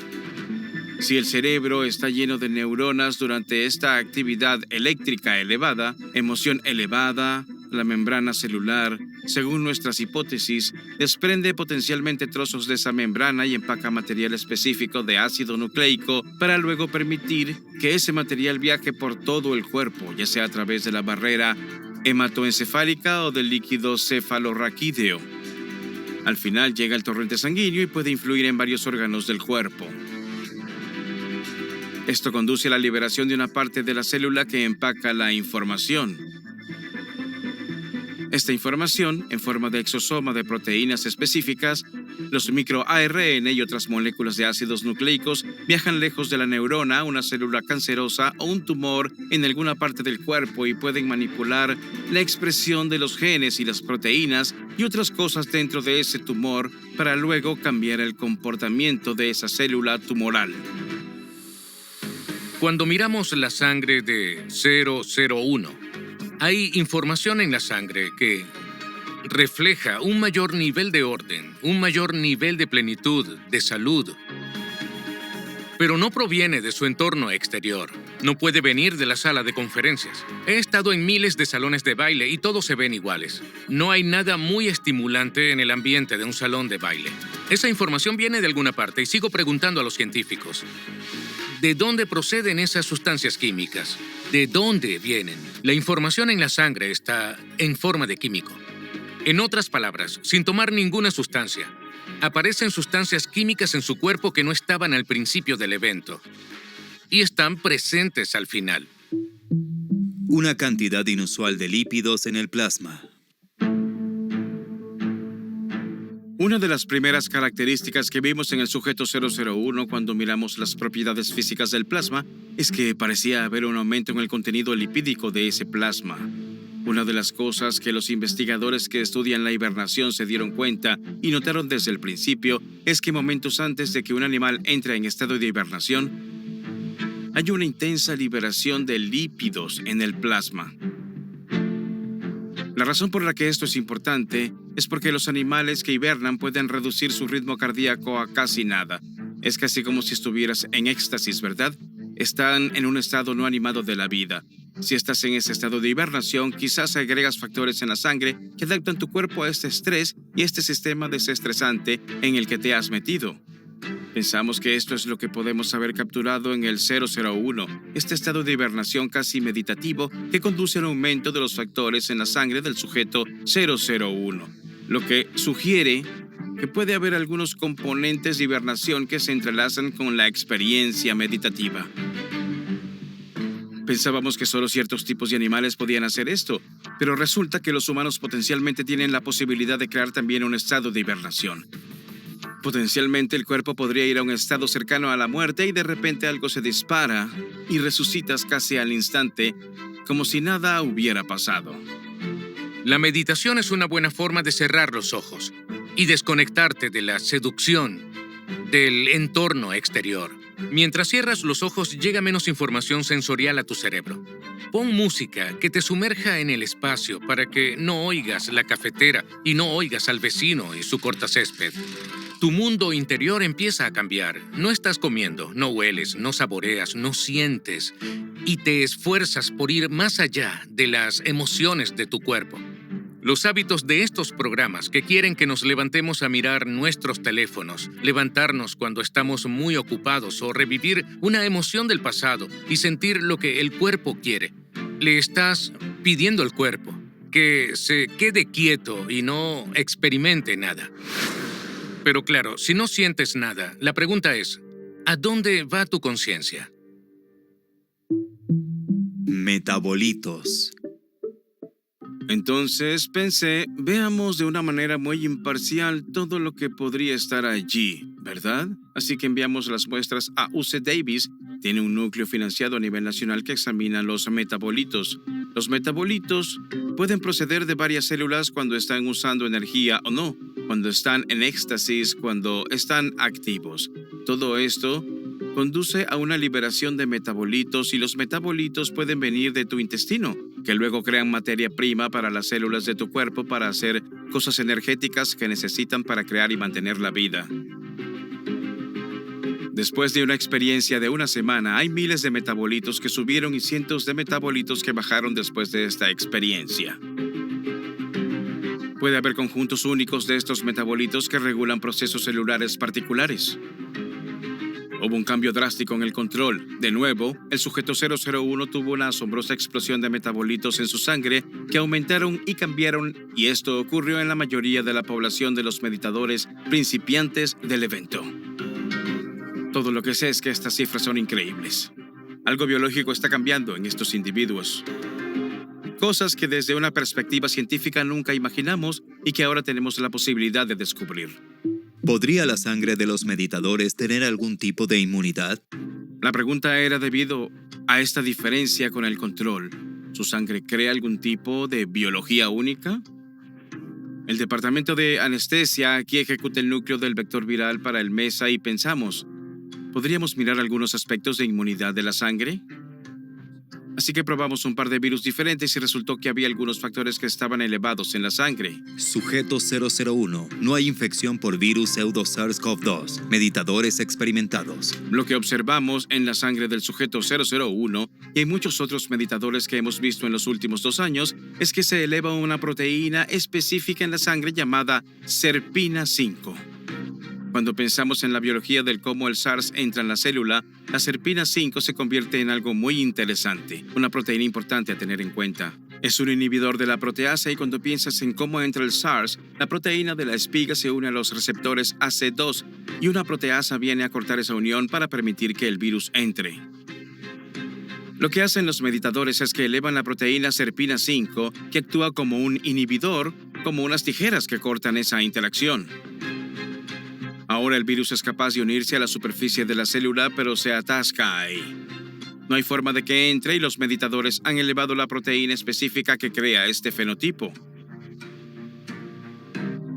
Si el cerebro está lleno de neuronas durante esta actividad eléctrica elevada, emoción elevada, la membrana celular, según nuestras hipótesis, desprende potencialmente trozos de esa membrana y empaca material específico de ácido nucleico para luego permitir que ese material viaje por todo el cuerpo, ya sea a través de la barrera hematoencefálica o del líquido cefalorraquídeo. Al final llega el torrente sanguíneo y puede influir en varios órganos del cuerpo. Esto conduce a la liberación de una parte de la célula que empaca la información. Esta información, en forma de exosoma de proteínas específicas, los microARN y otras moléculas de ácidos nucleicos viajan lejos de la neurona, una célula cancerosa o un tumor en alguna parte del cuerpo y pueden manipular la expresión de los genes y las proteínas y otras cosas dentro de ese tumor para luego cambiar el comportamiento de esa célula tumoral. Cuando miramos la sangre de 001, hay información en la sangre que refleja un mayor nivel de orden, un mayor nivel de plenitud, de salud. Pero no proviene de su entorno exterior. No puede venir de la sala de conferencias. He estado en miles de salones de baile y todos se ven iguales. No hay nada muy estimulante en el ambiente de un salón de baile. Esa información viene de alguna parte y sigo preguntando a los científicos. ¿De dónde proceden esas sustancias químicas? ¿De dónde vienen? La información en la sangre está en forma de químico. En otras palabras, sin tomar ninguna sustancia, aparecen sustancias químicas en su cuerpo que no estaban al principio del evento y están presentes al final. Una cantidad inusual de lípidos en el plasma. Una de las primeras características que vimos en el sujeto 001 cuando miramos las propiedades físicas del plasma es que parecía haber un aumento en el contenido lipídico de ese plasma. Una de las cosas que los investigadores que estudian la hibernación se dieron cuenta y notaron desde el principio es que momentos antes de que un animal entre en estado de hibernación, hay una intensa liberación de lípidos en el plasma. La razón por la que esto es importante es porque los animales que hibernan pueden reducir su ritmo cardíaco a casi nada. Es casi como si estuvieras en éxtasis, ¿verdad? Están en un estado no animado de la vida. Si estás en ese estado de hibernación, quizás agregas factores en la sangre que adaptan tu cuerpo a este estrés y este sistema desestresante en el que te has metido. Pensamos que esto es lo que podemos haber capturado en el 001, este estado de hibernación casi meditativo que conduce al aumento de los factores en la sangre del sujeto 001, lo que sugiere que puede haber algunos componentes de hibernación que se entrelazan con la experiencia meditativa. Pensábamos que solo ciertos tipos de animales podían hacer esto, pero resulta que los humanos potencialmente tienen la posibilidad de crear también un estado de hibernación. Potencialmente el cuerpo podría ir a un estado cercano a la muerte y de repente algo se dispara y resucitas casi al instante, como si nada hubiera pasado. La meditación es una buena forma de cerrar los ojos y desconectarte de la seducción del entorno exterior. Mientras cierras los ojos, llega menos información sensorial a tu cerebro. Pon música que te sumerja en el espacio para que no oigas la cafetera y no oigas al vecino y su cortacésped. Tu mundo interior empieza a cambiar. No estás comiendo, no hueles, no saboreas, no sientes y te esfuerzas por ir más allá de las emociones de tu cuerpo. Los hábitos de estos programas que quieren que nos levantemos a mirar nuestros teléfonos, levantarnos cuando estamos muy ocupados o revivir una emoción del pasado y sentir lo que el cuerpo quiere. Le estás pidiendo al cuerpo que se quede quieto y no experimente nada. Pero claro, si no sientes nada, la pregunta es, ¿a dónde va tu conciencia? Metabolitos. Entonces pensé, veamos de una manera muy imparcial todo lo que podría estar allí, ¿verdad? Así que enviamos las muestras a UC Davis Tiene un núcleo financiado a nivel nacional que examina los metabolitos. Los metabolitos pueden proceder de varias células cuando están usando energía o no, cuando están en éxtasis, cuando están activos. Todo esto conduce a una liberación de metabolitos y los metabolitos pueden venir de tu intestino, que luego crean materia prima para las células de tu cuerpo para hacer cosas energéticas que necesitan para crear y mantener la vida. Después de una experiencia de una semana, hay miles de metabolitos que subieron y cientos de metabolitos que bajaron después de esta experiencia. Puede haber conjuntos únicos de estos metabolitos que regulan procesos celulares particulares. Hubo un cambio drástico en el control. De nuevo, el sujeto 001 tuvo una asombrosa explosión de metabolitos en su sangre que aumentaron y cambiaron, y esto ocurrió en la mayoría de la población de los meditadores principiantes del evento. Todo lo que sé es que estas cifras son increíbles. Algo biológico está cambiando en estos individuos. Cosas que desde una perspectiva científica nunca imaginamos y que ahora tenemos la posibilidad de descubrir. ¿Podría la sangre de los meditadores tener algún tipo de inmunidad? La pregunta era debido a esta diferencia con el control. ¿Su sangre crea algún tipo de biología única? El departamento de anestesia aquí ejecuta el núcleo del vector viral para el MESA y pensamos, ¿podríamos mirar algunos aspectos de inmunidad de la sangre? Así que probamos un par de virus diferentes y resultó que había algunos factores que estaban elevados en la sangre. Sujeto 001. No hay infección por virus pseudo SARS-CoV-2. Meditadores experimentados. Lo que observamos en la sangre del sujeto 001 y en muchos otros meditadores que hemos visto en los últimos 2 años es que se eleva una proteína específica en la sangre llamada serpina 5. Cuando pensamos en la biología del cómo el SARS entra en la célula, la serpina 5 se convierte en algo muy interesante, una proteína importante a tener en cuenta. Es un inhibidor de la proteasa y cuando piensas en cómo entra el SARS, la proteína de la espiga se une a los receptores AC2 y una proteasa viene a cortar esa unión para permitir que el virus entre. Lo que hacen los meditadores es que elevan la proteína serpina 5, que actúa como un inhibidor, como unas tijeras que cortan esa interacción. Ahora el virus es capaz de unirse a la superficie de la célula, pero se atasca ahí. No hay forma de que entre y los meditadores han elevado la proteína específica que crea este fenotipo.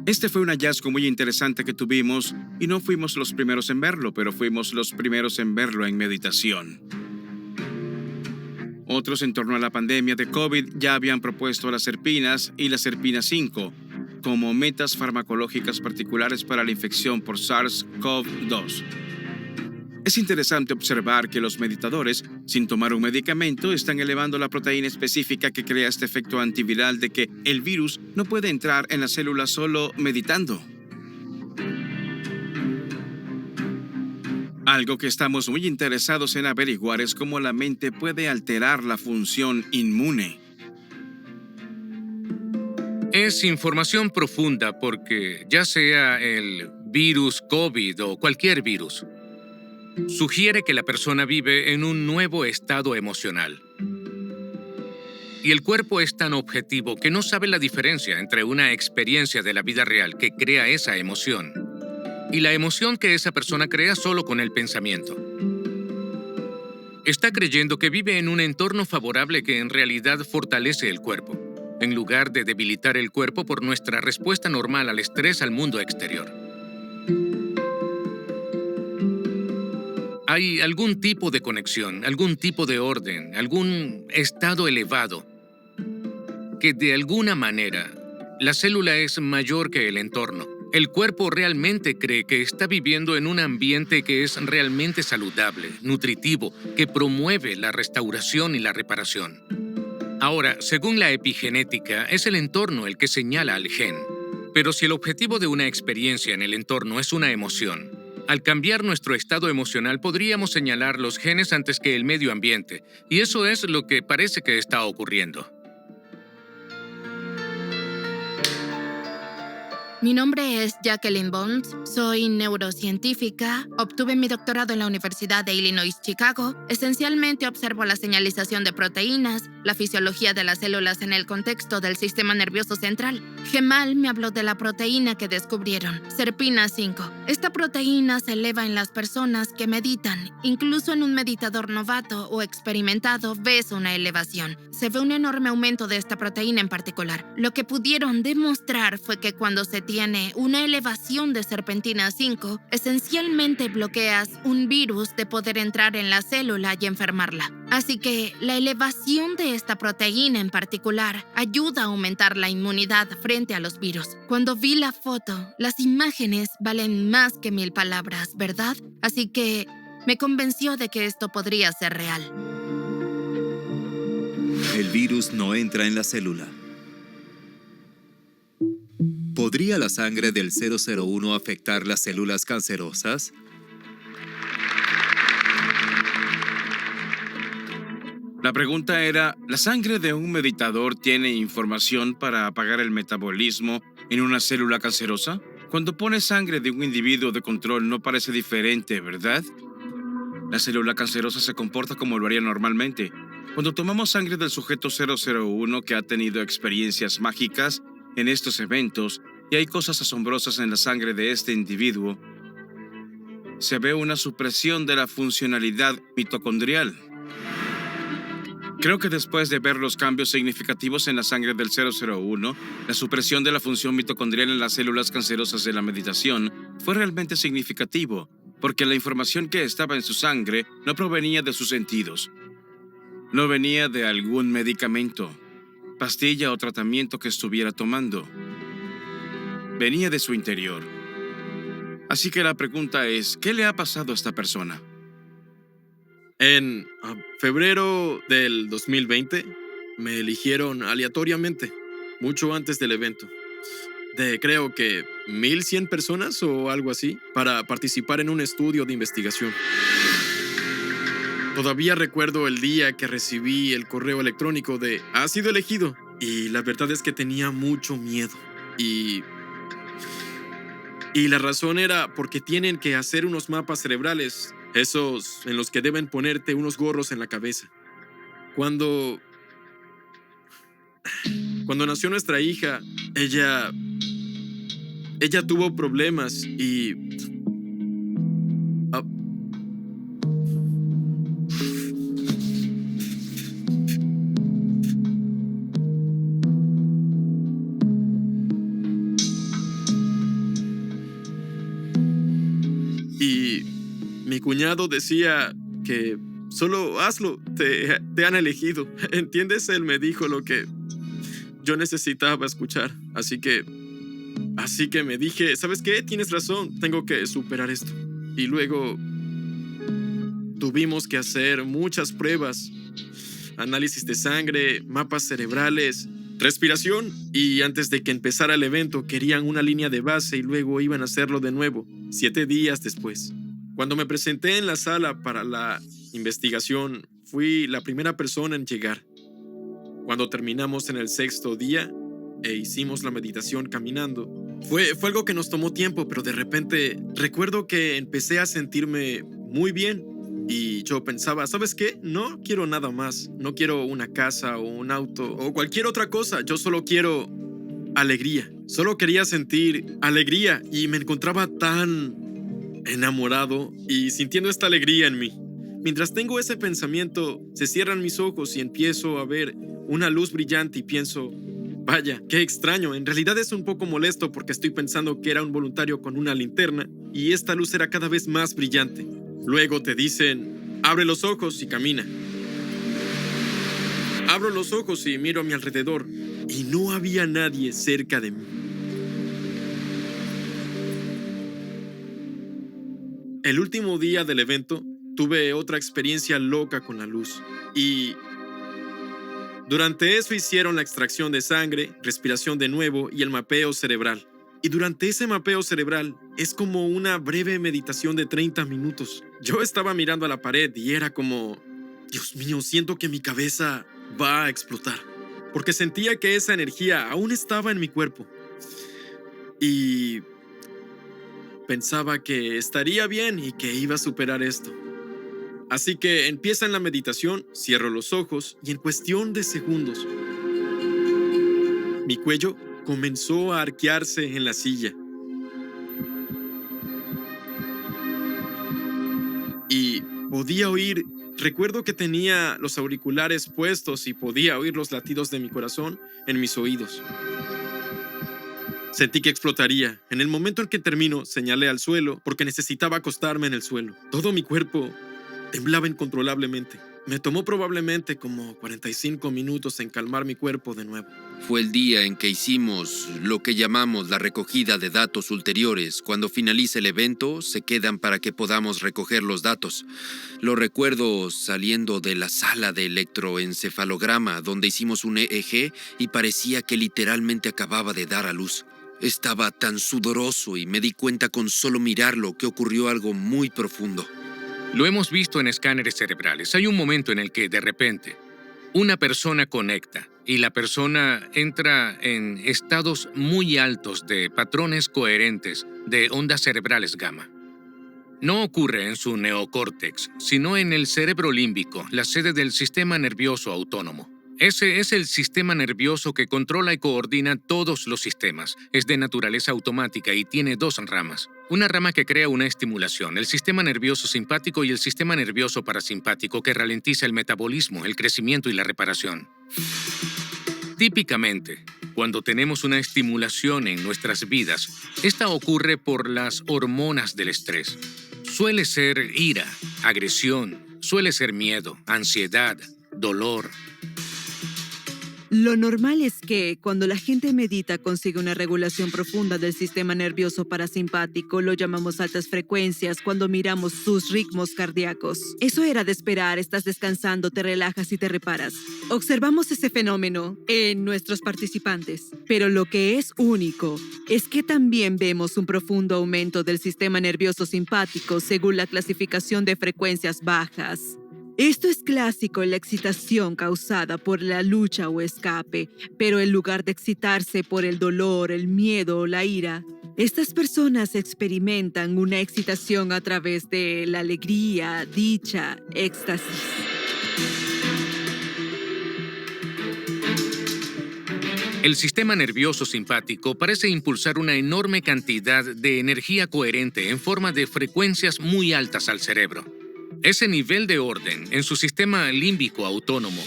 Este fue un hallazgo muy interesante que tuvimos y no fuimos los primeros en verlo, pero fuimos los primeros en verlo en meditación. Otros en torno a la pandemia de COVID ya habían propuesto las serpinas y la serpina 5 como metas farmacológicas particulares para la infección por SARS-CoV-2. Es interesante observar que los meditadores, sin tomar un medicamento, están elevando la proteína específica que crea este efecto antiviral de que el virus no puede entrar en la célula solo meditando. Algo que estamos muy interesados en averiguar es cómo la mente puede alterar la función inmune. Es información profunda porque ya sea el virus COVID o cualquier virus, sugiere que la persona vive en un nuevo estado emocional. Y el cuerpo es tan objetivo que no sabe la diferencia entre una experiencia de la vida real que crea esa emoción y la emoción que esa persona crea solo con el pensamiento. Está creyendo que vive en un entorno favorable que en realidad fortalece el cuerpo, en lugar de debilitar el cuerpo por nuestra respuesta normal al estrés al mundo exterior. Hay algún tipo de conexión, algún tipo de orden, algún estado elevado que de alguna manera la célula es mayor que el entorno. El cuerpo realmente cree que está viviendo en un ambiente que es realmente saludable, nutritivo, que promueve la restauración y la reparación. Ahora, según la epigenética, es el entorno el que señala al gen. Pero si el objetivo de una experiencia en el entorno es una emoción, al cambiar nuestro estado emocional podríamos señalar los genes antes que el medio ambiente, y eso es lo que parece que está ocurriendo. Mi nombre es Jacqueline Bones, soy neurocientífica, obtuve mi doctorado en la Universidad de Illinois, Chicago. Esencialmente observo la señalización de proteínas, la fisiología de las células en el contexto del sistema nervioso central. Gemal me habló de la proteína que descubrieron, Serpina 5. Esta proteína se eleva en las personas que meditan. Incluso en un meditador novato o experimentado ves una elevación. Se ve un enorme aumento de esta proteína en particular. Lo que pudieron demostrar fue que cuando se tiene una elevación de Serpentina 5, esencialmente bloqueas un virus de poder entrar en la célula y enfermarla. Así que la elevación de esta proteína en particular ayuda a aumentar la inmunidad frente a los virus. Cuando vi la foto, las imágenes valen más que 1000 palabras, ¿verdad? Así que me convenció de que esto podría ser real. El virus no entra en la célula. ¿Podría la sangre del 001 afectar las células cancerosas? La pregunta era, ¿la sangre de un meditador tiene información para apagar el metabolismo en una célula cancerosa? Cuando pones sangre de un individuo de control no parece diferente, ¿verdad? La célula cancerosa se comporta como lo haría normalmente. Cuando tomamos sangre del sujeto 001 que ha tenido experiencias mágicas en estos eventos y hay cosas asombrosas en la sangre de este individuo, se ve una supresión de la funcionalidad mitocondrial. Creo que después de ver los cambios significativos en la sangre del 001, la supresión de la función mitocondrial en las células cancerosas de la meditación fue realmente significativo, porque la información que estaba en su sangre no provenía de sus sentidos. No venía de algún medicamento, pastilla o tratamiento que estuviera tomando. Venía de su interior. Así que la pregunta es, ¿qué le ha pasado a esta persona? En febrero del 2020 me eligieron aleatoriamente, mucho antes del evento, de creo que 1100 personas o algo así, para participar en un estudio de investigación. Todavía recuerdo el día que recibí el correo electrónico de "ha sido elegido", y la verdad es que tenía mucho miedo. Y la razón era porque tienen que hacer unos mapas cerebrales, esos en los que deben ponerte unos gorros en la cabeza. Cuando nació nuestra hija, ella tuvo problemas y... Mi cuñado decía que solo hazlo, te han elegido. ¿Entiendes? Él me dijo lo que yo necesitaba escuchar. Así que me dije, ¿sabes qué? Tienes razón, tengo que superar esto. Y luego tuvimos que hacer muchas pruebas, análisis de sangre, mapas cerebrales, respiración, y antes de que empezara el evento querían una línea de base y luego iban a hacerlo de nuevo, 7 días después. Cuando me presenté en la sala para la investigación, fui la primera persona en llegar. Cuando terminamos en el 6º día e hicimos la meditación caminando, fue algo que nos tomó tiempo, pero de repente recuerdo que empecé a sentirme muy bien. Y yo pensaba, ¿sabes qué? No quiero nada más. No quiero una casa o un auto o cualquier otra cosa. Yo solo quiero alegría. Solo quería sentir alegría y me encontraba tan enamorado y sintiendo esta alegría en mí. Mientras tengo ese pensamiento, se cierran mis ojos y empiezo a ver una luz brillante y pienso, vaya, qué extraño. En realidad es un poco molesto porque estoy pensando que era un voluntario con una linterna y esta luz era cada vez más brillante. Luego te dicen, abre los ojos y camina. Abro los ojos y miro a mi alrededor y no había nadie cerca de mí. El último día del evento tuve otra experiencia loca con la luz y durante eso hicieron la extracción de sangre, respiración de nuevo y el mapeo cerebral. Y durante ese mapeo cerebral es como una breve meditación de 30 minutos. Yo estaba mirando a la pared y era como, Dios mío, siento que mi cabeza va a explotar, porque sentía que esa energía aún estaba en mi cuerpo. Y pensaba que estaría bien y que iba a superar esto. Así que empiezan la meditación, cierro los ojos y en cuestión de segundos, mi cuello comenzó a arquearse en la silla. Y podía oír, recuerdo que tenía los auriculares puestos y podía oír los latidos de mi corazón en mis oídos. Sentí que explotaría. En el momento en que terminó, señalé al suelo porque necesitaba acostarme en el suelo. Todo mi cuerpo temblaba incontrolablemente. Me tomó probablemente como 45 minutos en calmar mi cuerpo de nuevo. Fue el día en que hicimos lo que llamamos la recogida de datos ulteriores. Cuando finalice el evento, se quedan para que podamos recoger los datos. Lo recuerdo saliendo de la sala de electroencefalograma, donde hicimos un EEG y parecía que literalmente acababa de dar a luz. Estaba tan sudoroso y me di cuenta con solo mirarlo que ocurrió algo muy profundo. Lo hemos visto en escáneres cerebrales. Hay un momento en el que, de repente, una persona conecta y la persona entra en estados muy altos de patrones coherentes de ondas cerebrales gamma. No ocurre en su neocórtex, sino en el cerebro límbico, la sede del sistema nervioso autónomo. Ese es el sistema nervioso que controla y coordina todos los sistemas. Es de naturaleza automática y tiene dos ramas. Una rama que crea una estimulación, el sistema nervioso simpático, y el sistema nervioso parasimpático, que ralentiza el metabolismo, el crecimiento y la reparación. Típicamente, cuando tenemos una estimulación en nuestras vidas, esta ocurre por las hormonas del estrés. Suele ser ira, agresión, suele ser miedo, ansiedad, dolor. Lo normal es que, cuando la gente medita, consigue una regulación profunda del sistema nervioso parasimpático. Lo llamamos altas frecuencias cuando miramos sus ritmos cardíacos. Eso era de esperar. Estás descansando, te relajas y te reparas. Observamos ese fenómeno en nuestros participantes. Pero lo que es único es que también vemos un profundo aumento del sistema nervioso simpático según la clasificación de frecuencias bajas. Esto es clásico en la excitación causada por la lucha o escape, pero en lugar de excitarse por el dolor, el miedo o la ira, estas personas experimentan una excitación a través de la alegría, dicha, éxtasis. El sistema nervioso simpático parece impulsar una enorme cantidad de energía coherente en forma de frecuencias muy altas al cerebro. Ese nivel de orden en su sistema límbico autónomo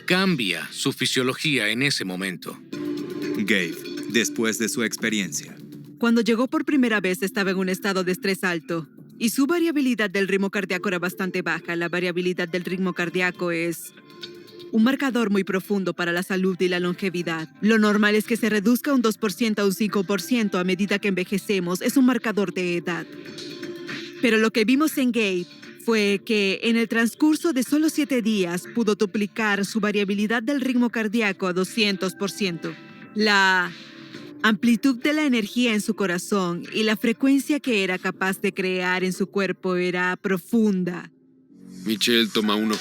cambia su fisiología en ese momento. Gabe, después de su experiencia. Cuando llegó por primera vez estaba en un estado de estrés alto y su variabilidad del ritmo cardíaco era bastante baja. La variabilidad del ritmo cardíaco es un marcador muy profundo para la salud y la longevidad. Lo normal es que se reduzca un 2% a un 5% a medida que envejecemos. Es un marcador de edad. Pero lo que vimos en Gabe fue que en el transcurso de solo 7 días pudo duplicar su variabilidad del ritmo cardíaco a 200%. La amplitud de la energía en su corazón y la frecuencia que era capaz de crear en su cuerpo era profunda. Michelle, toma uno.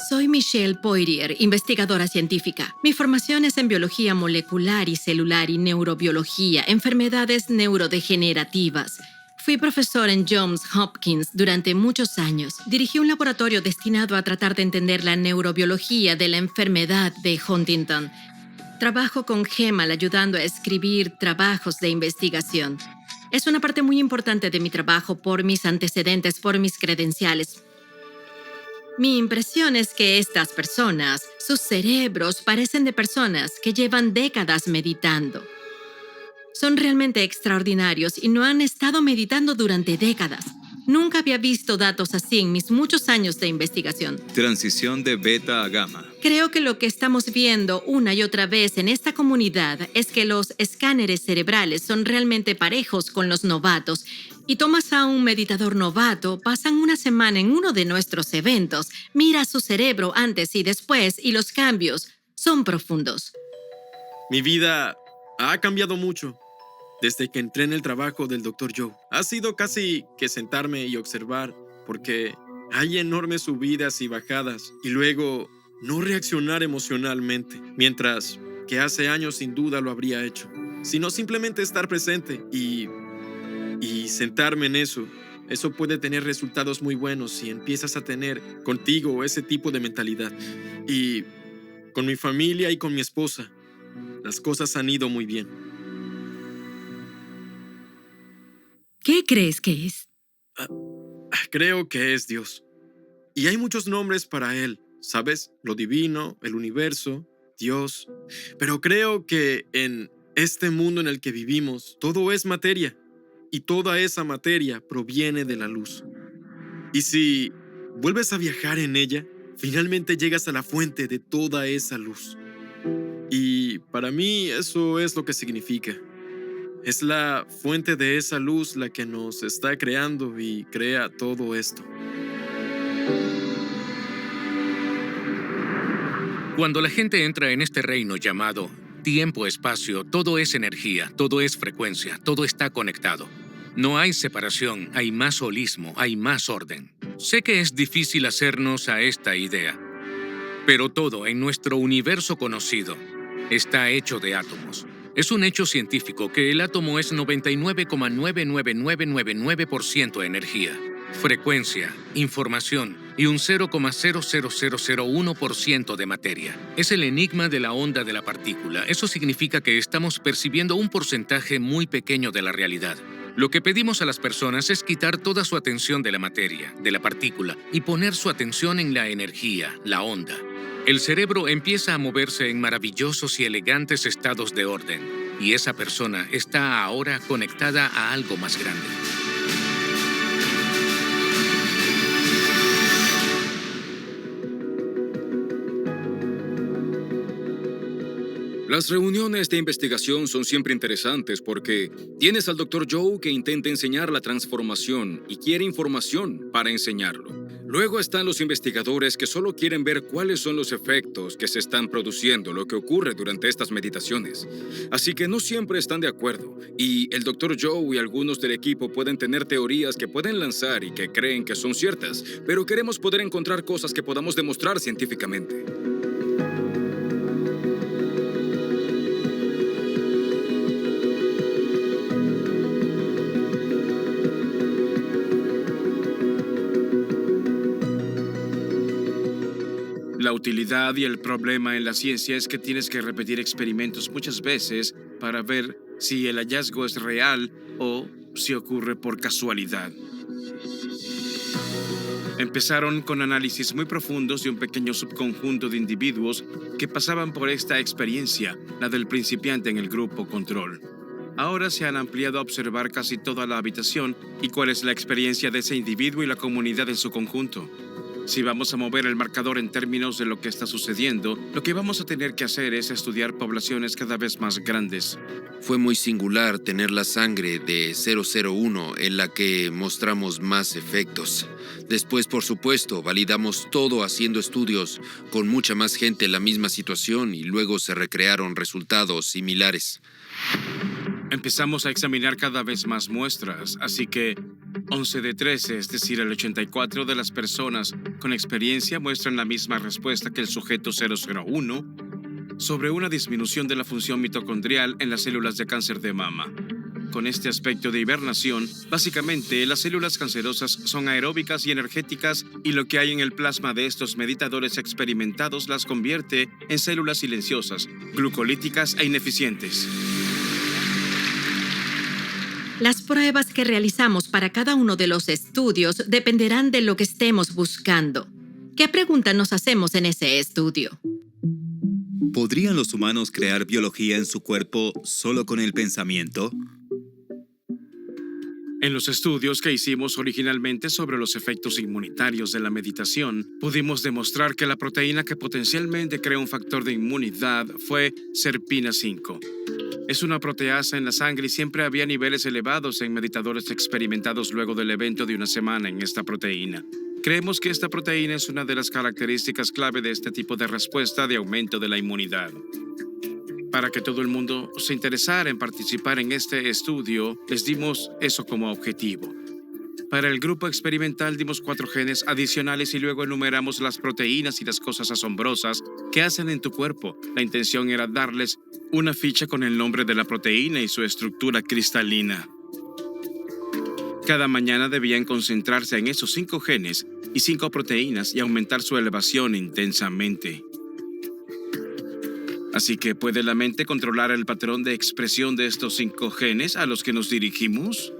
Soy Michelle Poirier, investigadora científica. Mi formación es en biología molecular y celular y neurobiología, enfermedades neurodegenerativas. Fui profesor en Johns Hopkins durante muchos años. Dirigí un laboratorio destinado a tratar de entender la neurobiología de la enfermedad de Huntington. Trabajo con GEMAL ayudando a escribir trabajos de investigación. Es una parte muy importante de mi trabajo por mis antecedentes, por mis credenciales. Mi impresión es que estas personas, sus cerebros parecen de personas que llevan décadas meditando. Son realmente extraordinarios y no han estado meditando durante décadas. Nunca había visto datos así en mis muchos años de investigación. Transición de beta a gamma. Creo que lo que estamos viendo una y otra vez en esta comunidad es que los escáneres cerebrales son realmente parejos con los novatos. Y tomas a un meditador novato, pasan una semana en uno de nuestros eventos, mira su cerebro antes y después y los cambios son profundos. Mi vida ha cambiado mucho desde que entré en el trabajo del Dr. Joe. Ha sido casi que sentarme y observar, porque hay enormes subidas y bajadas, y luego no reaccionar emocionalmente, mientras que hace años sin duda lo habría hecho, sino simplemente estar presente y sentarme en eso. Eso puede tener resultados muy buenos si empiezas a tener contigo ese tipo de mentalidad. Y con mi familia y con mi esposa, las cosas han ido muy bien. ¿Qué crees que es? Creo que es Dios. Y hay muchos nombres para Él, ¿sabes? Lo divino, el universo, Dios. Pero creo que en este mundo en el que vivimos, todo es materia. Y toda esa materia proviene de la luz. Y si vuelves a viajar en ella, finalmente llegas a la fuente de toda esa luz. Y para mí eso es lo que significa. Es la fuente de esa luz la que nos está creando y crea todo esto. Cuando la gente entra en este reino llamado tiempo-espacio, todo es energía, todo es frecuencia, todo está conectado. No hay separación, hay más holismo, hay más orden. Sé que es difícil hacernos a esta idea, pero todo en nuestro universo conocido está hecho de átomos. Es un hecho científico que el átomo es 99,99999% energía, frecuencia, información y un 0,00001% de materia. Es el enigma de la onda de la partícula. Eso significa que estamos percibiendo un porcentaje muy pequeño de la realidad. Lo que pedimos a las personas es quitar toda su atención de la materia, de la partícula, y poner su atención en la energía, la onda. El cerebro empieza a moverse en maravillosos y elegantes estados de orden, y esa persona está ahora conectada a algo más grande. Las reuniones de investigación son siempre interesantes porque tienes al Dr. Joe que intenta enseñar la transformación y quiere información para enseñarlo. Luego están los investigadores que solo quieren ver cuáles son los efectos que se están produciendo, lo que ocurre durante estas meditaciones. Así que no siempre están de acuerdo. Y el Dr. Joe y algunos del equipo pueden tener teorías que pueden lanzar y que creen que son ciertas, pero queremos poder encontrar cosas que podamos demostrar científicamente. La utilidad y el problema en la ciencia es que tienes que repetir experimentos muchas veces para ver si el hallazgo es real o si ocurre por casualidad. Empezaron con análisis muy profundos de un pequeño subconjunto de individuos que pasaban por esta experiencia, la del principiante en el grupo control. Ahora se han ampliado a observar casi toda la habitación y cuál es la experiencia de ese individuo y la comunidad en su conjunto. Si vamos a mover el marcador en términos de lo que está sucediendo, lo que vamos a tener que hacer es estudiar poblaciones cada vez más grandes. Fue muy singular tener la sangre de 001 en la que mostramos más efectos. Después, por supuesto, validamos todo haciendo estudios con mucha más gente en la misma situación y luego se recrearon resultados similares. Empezamos a examinar cada vez más muestras, así que 11 de 13, es decir, el 84% de las personas con experiencia muestran la misma respuesta que el sujeto 001 sobre una disminución de la función mitocondrial en las células de cáncer de mama. Con este aspecto de hibernación, básicamente las células cancerosas son aeróbicas y energéticas y lo que hay en el plasma de estos meditadores experimentados las convierte en células silenciosas, glucolíticas e ineficientes. Las pruebas que realizamos para cada uno de los estudios dependerán de lo que estemos buscando. ¿Qué pregunta nos hacemos en ese estudio? ¿Podrían los humanos crear biología en su cuerpo solo con el pensamiento? En los estudios que hicimos originalmente sobre los efectos inmunitarios de la meditación, pudimos demostrar que la proteína que potencialmente crea un factor de inmunidad fue SERPINA5. Es una proteasa en la sangre y siempre había niveles elevados en meditadores experimentados luego del evento de una semana en esta proteína. Creemos que esta proteína es una de las características clave de este tipo de respuesta de aumento de la inmunidad. Para que todo el mundo se interesara en participar en este estudio, les dimos eso como objetivo. Para el grupo experimental dimos 4 genes adicionales y luego enumeramos las proteínas y las cosas asombrosas que hacen en tu cuerpo. La intención era darles una ficha con el nombre de la proteína y su estructura cristalina. Cada mañana debían concentrarse en esos 5 genes y 5 proteínas y aumentar su elevación intensamente. Así que, ¿puede la mente controlar el patrón de expresión de estos 5 genes a los que nos dirigimos?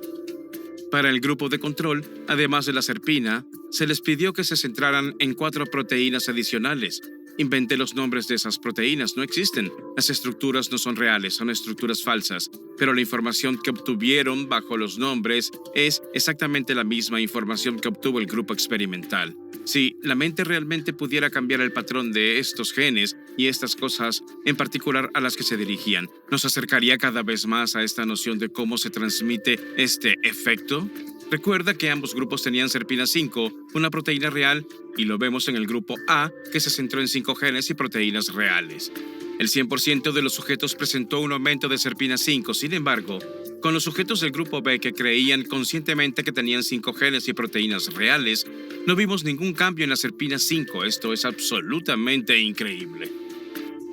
Para el grupo de control, además de la serpina, se les pidió que se centraran en 4 proteínas adicionales. Inventé los nombres de esas proteínas, no existen. Las estructuras no son reales, son estructuras falsas. Pero la información que obtuvieron bajo los nombres es exactamente la misma información que obtuvo el grupo experimental. Si la mente realmente pudiera cambiar el patrón de estos genes y estas cosas, en particular a las que se dirigían, ¿nos acercaría cada vez más a esta noción de cómo se transmite este efecto? Recuerda que ambos grupos tenían serpina 5, una proteína real, y lo vemos en el grupo A, que se centró en 5 genes y proteínas reales. El 100% de los sujetos presentó un aumento de serpina 5, sin embargo, con los sujetos del grupo B que creían conscientemente que tenían 5 genes y proteínas reales, no vimos ningún cambio en la serpina 5. Esto es absolutamente increíble.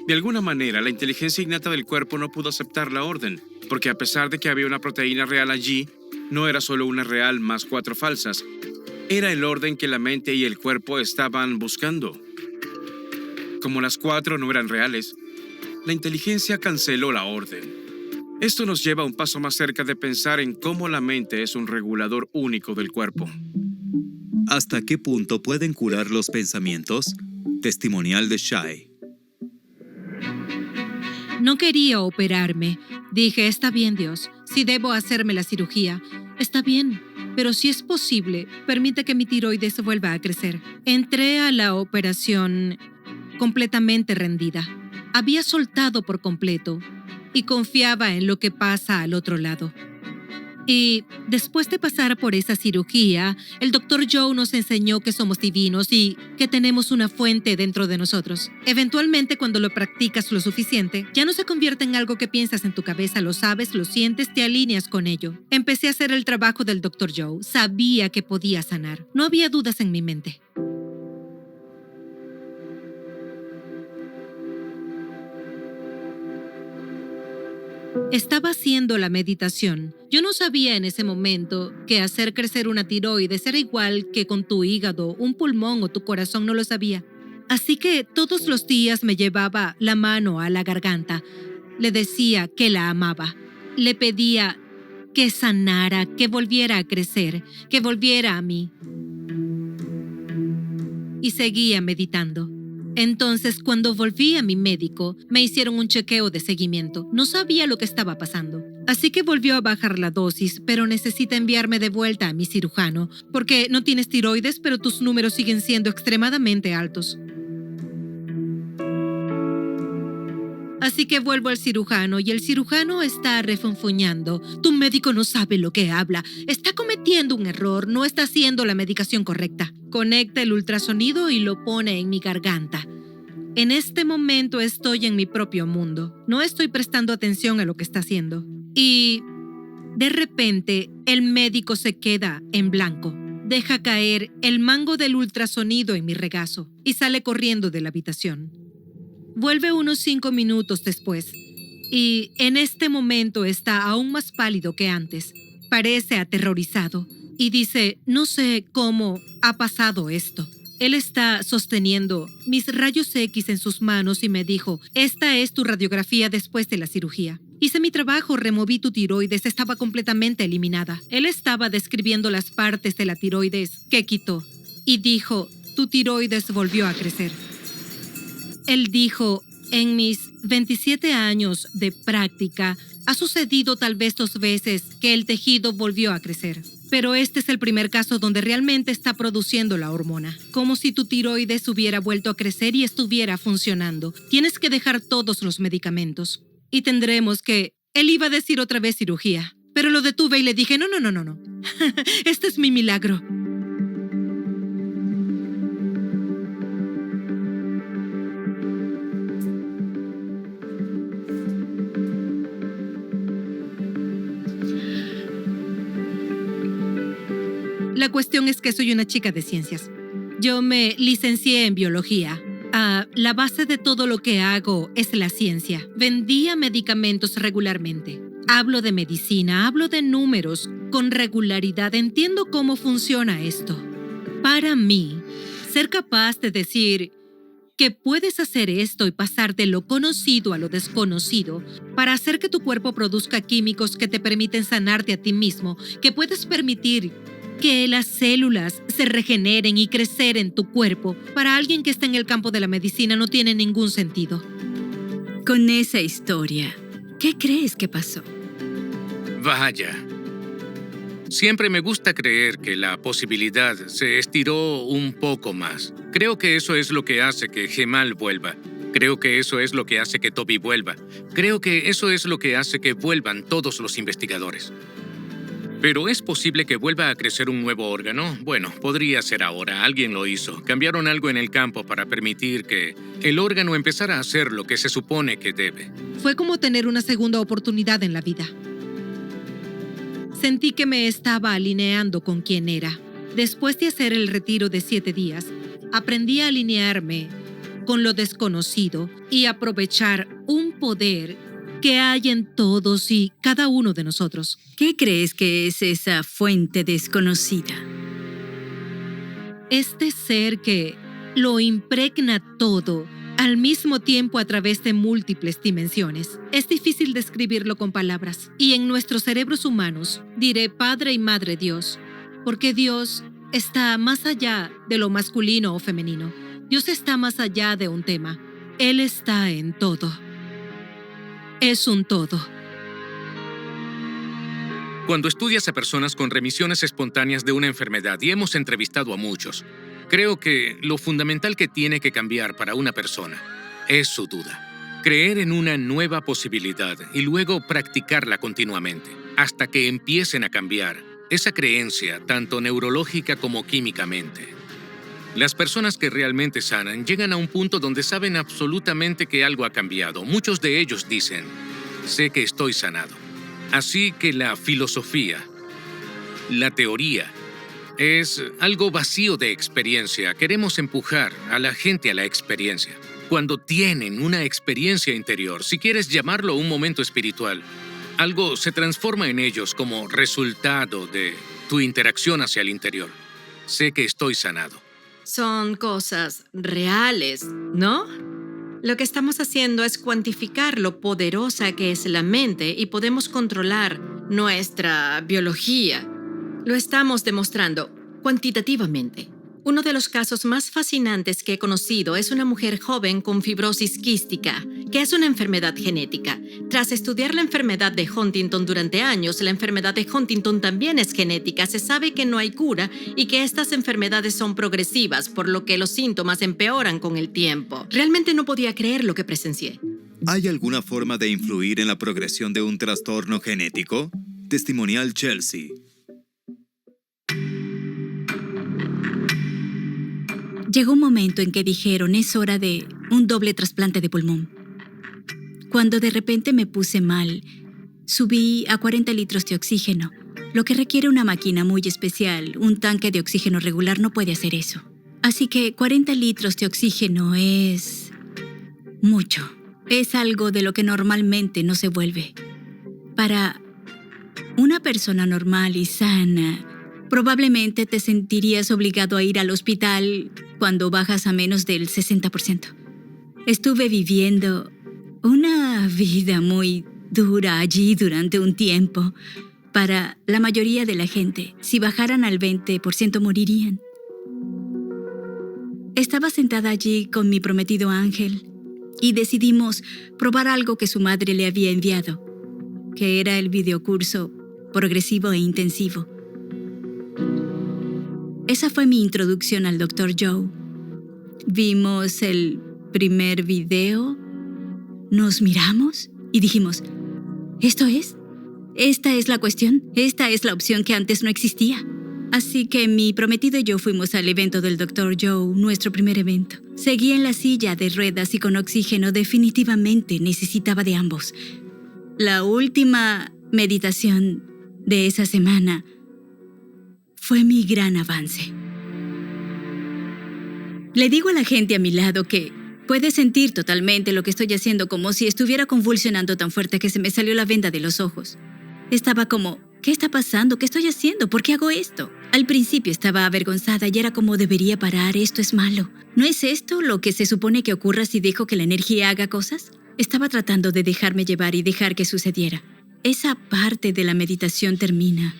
De alguna manera, la inteligencia innata del cuerpo no pudo aceptar la orden, porque a pesar de que había una proteína real allí, no era solo una real más 4 falsas. Era el orden que la mente y el cuerpo estaban buscando. Como las 4 no eran reales, la inteligencia canceló la orden. Esto nos lleva un paso más cerca de pensar en cómo la mente es un regulador único del cuerpo. ¿Hasta qué punto pueden curar los pensamientos? Testimonial de Shai. No quería operarme. Dije, está bien, Dios. Si debo hacerme la cirugía, está bien. Pero si es posible, permite que mi tiroides vuelva a crecer. Entré a la operación completamente rendida. Había soltado por completo y confiaba en lo que pasa al otro lado. Y después de pasar por esa cirugía, el Dr. Joe nos enseñó que somos divinos y que tenemos una fuente dentro de nosotros. Eventualmente, cuando lo practicas lo suficiente, ya no se convierte en algo que piensas en tu cabeza, lo sabes, lo sientes, te alineas con ello. Empecé a hacer el trabajo del Dr. Joe. Sabía que podía sanar. No había dudas en mi mente. Estaba haciendo la meditación. Yo no sabía en ese momento que hacer crecer una tiroides era igual que con tu hígado, un pulmón o tu corazón, no lo sabía. Así que todos los días me llevaba la mano a la garganta. Le decía que la amaba. Le pedía que sanara, que volviera a crecer, que volviera a mí. Y seguía meditando. Entonces, cuando volví a mi médico, me hicieron un chequeo de seguimiento. No sabía lo que estaba pasando. Así que volvió a bajar la dosis, pero necesita enviarme de vuelta a mi cirujano, porque no tienes tiroides, pero tus números siguen siendo extremadamente altos. Así que vuelvo al cirujano y el cirujano está refunfuñando. Tu médico no sabe lo que habla. Está cometiendo un error. No está haciendo la medicación correcta. Conecta el ultrasonido y lo pone en mi garganta. En este momento estoy en mi propio mundo. No estoy prestando atención a lo que está haciendo. Y de repente el médico se queda en blanco. Deja caer el mango del ultrasonido en mi regazo y sale corriendo de la habitación. Vuelve unos 5 minutos después y en este momento está aún más pálido que antes. Parece aterrorizado y dice, no sé cómo ha pasado esto. Él está sosteniendo mis rayos X en sus manos y me dijo, esta es tu radiografía después de la cirugía. Hice mi trabajo, removí tu tiroides, estaba completamente eliminada. Él estaba describiendo las partes de la tiroides que quitó y dijo, tu tiroides volvió a crecer. Él dijo, en mis 27 años de práctica, ha sucedido tal vez 2 veces que el tejido volvió a crecer. Pero este es el primer caso donde realmente está produciendo la hormona. Como si tu tiroides hubiera vuelto a crecer y estuviera funcionando. Tienes que dejar todos los medicamentos. Y tendremos que... Él iba a decir otra vez cirugía. Pero lo detuve y le dije, no. Este es mi milagro. La cuestión es que soy una chica de ciencias. Yo me licencié en biología. La base de todo lo que hago es la ciencia. Vendía medicamentos regularmente. Hablo de medicina, hablo de números con regularidad. Entiendo cómo funciona esto. Para mí, ser capaz de decir, que puedes hacer esto y pasar de lo conocido a lo desconocido para hacer que tu cuerpo produzca químicos que te permiten sanarte a ti mismo, que puedes permitir que las células se regeneren y crecer en tu cuerpo, para alguien que está en el campo de la medicina no tiene ningún sentido. Con esa historia, ¿qué crees que pasó? Vaya. Siempre me gusta creer que la posibilidad se estiró un poco más. Creo que eso es lo que hace que Gemal vuelva. Creo que eso es lo que hace que Toby vuelva. Creo que eso es lo que hace que vuelvan todos los investigadores. ¿Pero es posible que vuelva a crecer un nuevo órgano? Bueno, podría ser ahora. Alguien lo hizo. Cambiaron algo en el campo para permitir que el órgano empezara a hacer lo que se supone que debe. Fue como tener una segunda oportunidad en la vida. Sentí que me estaba alineando con quien era. Después de hacer el retiro de 7 días, aprendí a alinearme con lo desconocido y aprovechar un poder que hay en todos y cada uno de nosotros. ¿Qué crees que es esa fuente desconocida? Este ser que lo impregna todo al mismo tiempo a través de múltiples dimensiones. Es difícil describirlo con palabras. Y en nuestros cerebros humanos diré Padre y Madre Dios, porque Dios está más allá de lo masculino o femenino. Dios está más allá de un tema. Él está en todo. Es un todo. Cuando estudias a personas con remisiones espontáneas de una enfermedad, y hemos entrevistado a muchos, creo que lo fundamental que tiene que cambiar para una persona es su duda. Creer en una nueva posibilidad y luego practicarla continuamente, hasta que empiecen a cambiar esa creencia, tanto neurológica como químicamente. Las personas que realmente sanan llegan a un punto donde saben absolutamente que algo ha cambiado. Muchos de ellos dicen, sé que estoy sanado. Así que la filosofía, la teoría, es algo vacío de experiencia. Queremos empujar a la gente a la experiencia. Cuando tienen una experiencia interior, si quieres llamarlo un momento espiritual, algo se transforma en ellos como resultado de tu interacción hacia el interior. Sé que estoy sanado. Son cosas reales, ¿no? Lo que estamos haciendo es cuantificar lo poderosa que es la mente y podemos controlar nuestra biología. Lo estamos demostrando cuantitativamente. Uno de los casos más fascinantes que he conocido es una mujer joven con fibrosis quística, que es una enfermedad genética. Tras estudiar la enfermedad de Huntington durante años, la enfermedad de Huntington también es genética. Se sabe que no hay cura y que estas enfermedades son progresivas, por lo que los síntomas empeoran con el tiempo. Realmente no podía creer lo que presencié. ¿Hay alguna forma de influir en la progresión de un trastorno genético? Testimonial Chelsea. Llegó un momento en que dijeron, es hora de un doble trasplante de pulmón. Cuando de repente me puse mal, subí a 40 litros de oxígeno, lo que requiere una máquina muy especial. Un tanque de oxígeno regular no puede hacer eso. Así que 40 litros de oxígeno es mucho. Es algo de lo que normalmente no se vuelve. Para una persona normal y sana, probablemente te sentirías obligado a ir al hospital cuando bajas a menos del 60%. Estuve viviendo una vida muy dura allí durante un tiempo. Para la mayoría de la gente, si bajaran al 20%, morirían. Estaba sentada allí con mi prometido Ángel y decidimos probar algo que su madre le había enviado, que era el videocurso progresivo e intensivo. Esa fue mi introducción al Dr. Joe. Vimos el primer video, nos miramos y dijimos, esta es la cuestión, esta es la opción que antes no existía. Así que mi prometido y yo fuimos al evento del Dr. Joe, nuestro primer evento. Seguí en la silla de ruedas y con oxígeno. Definitivamente necesitaba de ambos. La última meditación de esa semana fue mi gran avance. Le digo a la gente a mi lado que puede sentir totalmente lo que estoy haciendo, como si estuviera convulsionando tan fuerte que se me salió la venda de los ojos. Estaba como, ¿qué está pasando? ¿Qué estoy haciendo? ¿Por qué hago esto? Al principio estaba avergonzada y era como debería parar, esto es malo. ¿No es esto lo que se supone que ocurra si dejo que la energía haga cosas? Estaba tratando de dejarme llevar y dejar que sucediera. Esa parte de la meditación termina.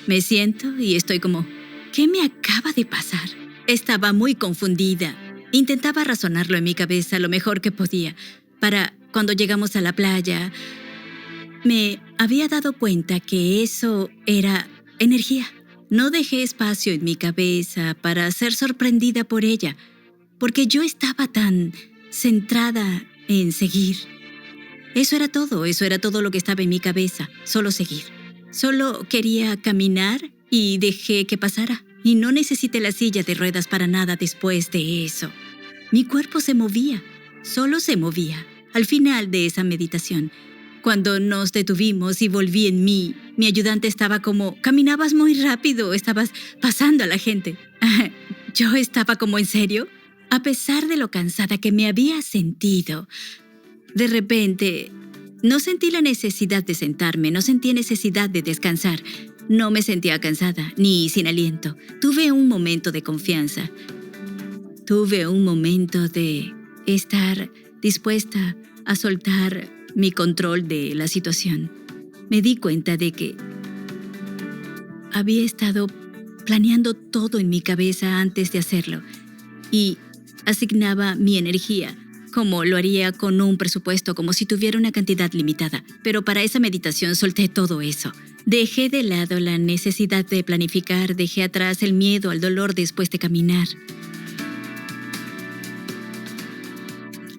Me siento y estoy como, ¿qué me acaba de pasar? Estaba muy confundida. Intentaba razonarlo en mi cabeza lo mejor que podía. Para cuando llegamos a la playa, me había dado cuenta que eso era energía. No dejé espacio en mi cabeza para ser sorprendida por ella, porque yo estaba tan centrada en seguir. Eso era todo lo que estaba en mi cabeza, solo seguir. Solo quería caminar y dejé que pasara. Y no necesité la silla de ruedas para nada después de eso. Mi cuerpo se movía, solo se movía. Al final de esa meditación, cuando nos detuvimos y volví en mí, mi ayudante estaba como, caminabas muy rápido, estabas pasando a la gente. Yo estaba como, ¿en serio? A pesar de lo cansada que me había sentido, de repente no sentí la necesidad de sentarme, no sentí necesidad de descansar. No me sentía cansada, ni sin aliento. Tuve un momento de confianza. Tuve un momento de estar dispuesta a soltar mi control de la situación. Me di cuenta de que había estado planeando todo en mi cabeza antes de hacerlo y asignaba mi energía como lo haría con un presupuesto, como si tuviera una cantidad limitada. Pero para esa meditación solté todo eso. Dejé de lado la necesidad de planificar, dejé atrás el miedo al dolor después de caminar.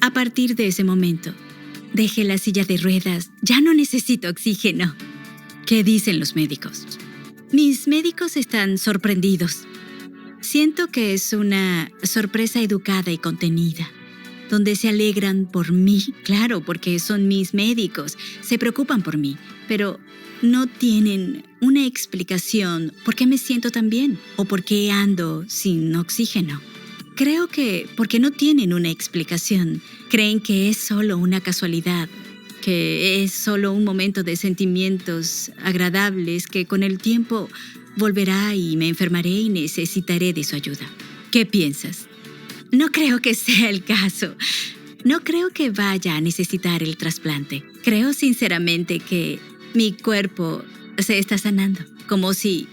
A partir de ese momento, dejé la silla de ruedas. Ya no necesito oxígeno. ¿Qué dicen los médicos? Mis médicos están sorprendidos. Siento que es una sorpresa educada y contenida, donde se alegran por mí, claro, porque son mis médicos, se preocupan por mí, pero no tienen una explicación por qué me siento tan bien o por qué ando sin oxígeno. Creo que porque no tienen una explicación, creen que es solo una casualidad, que es solo un momento de sentimientos agradables que con el tiempo volverá y me enfermaré y necesitaré de su ayuda. ¿Qué piensas? No creo que sea el caso. No creo que vaya a necesitar el trasplante. Creo sinceramente que mi cuerpo se está sanando, como si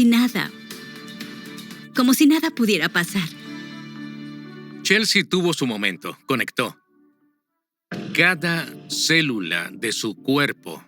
nada pudiera pasar. Chelsea tuvo su momento, conectó. Cada célula de su cuerpo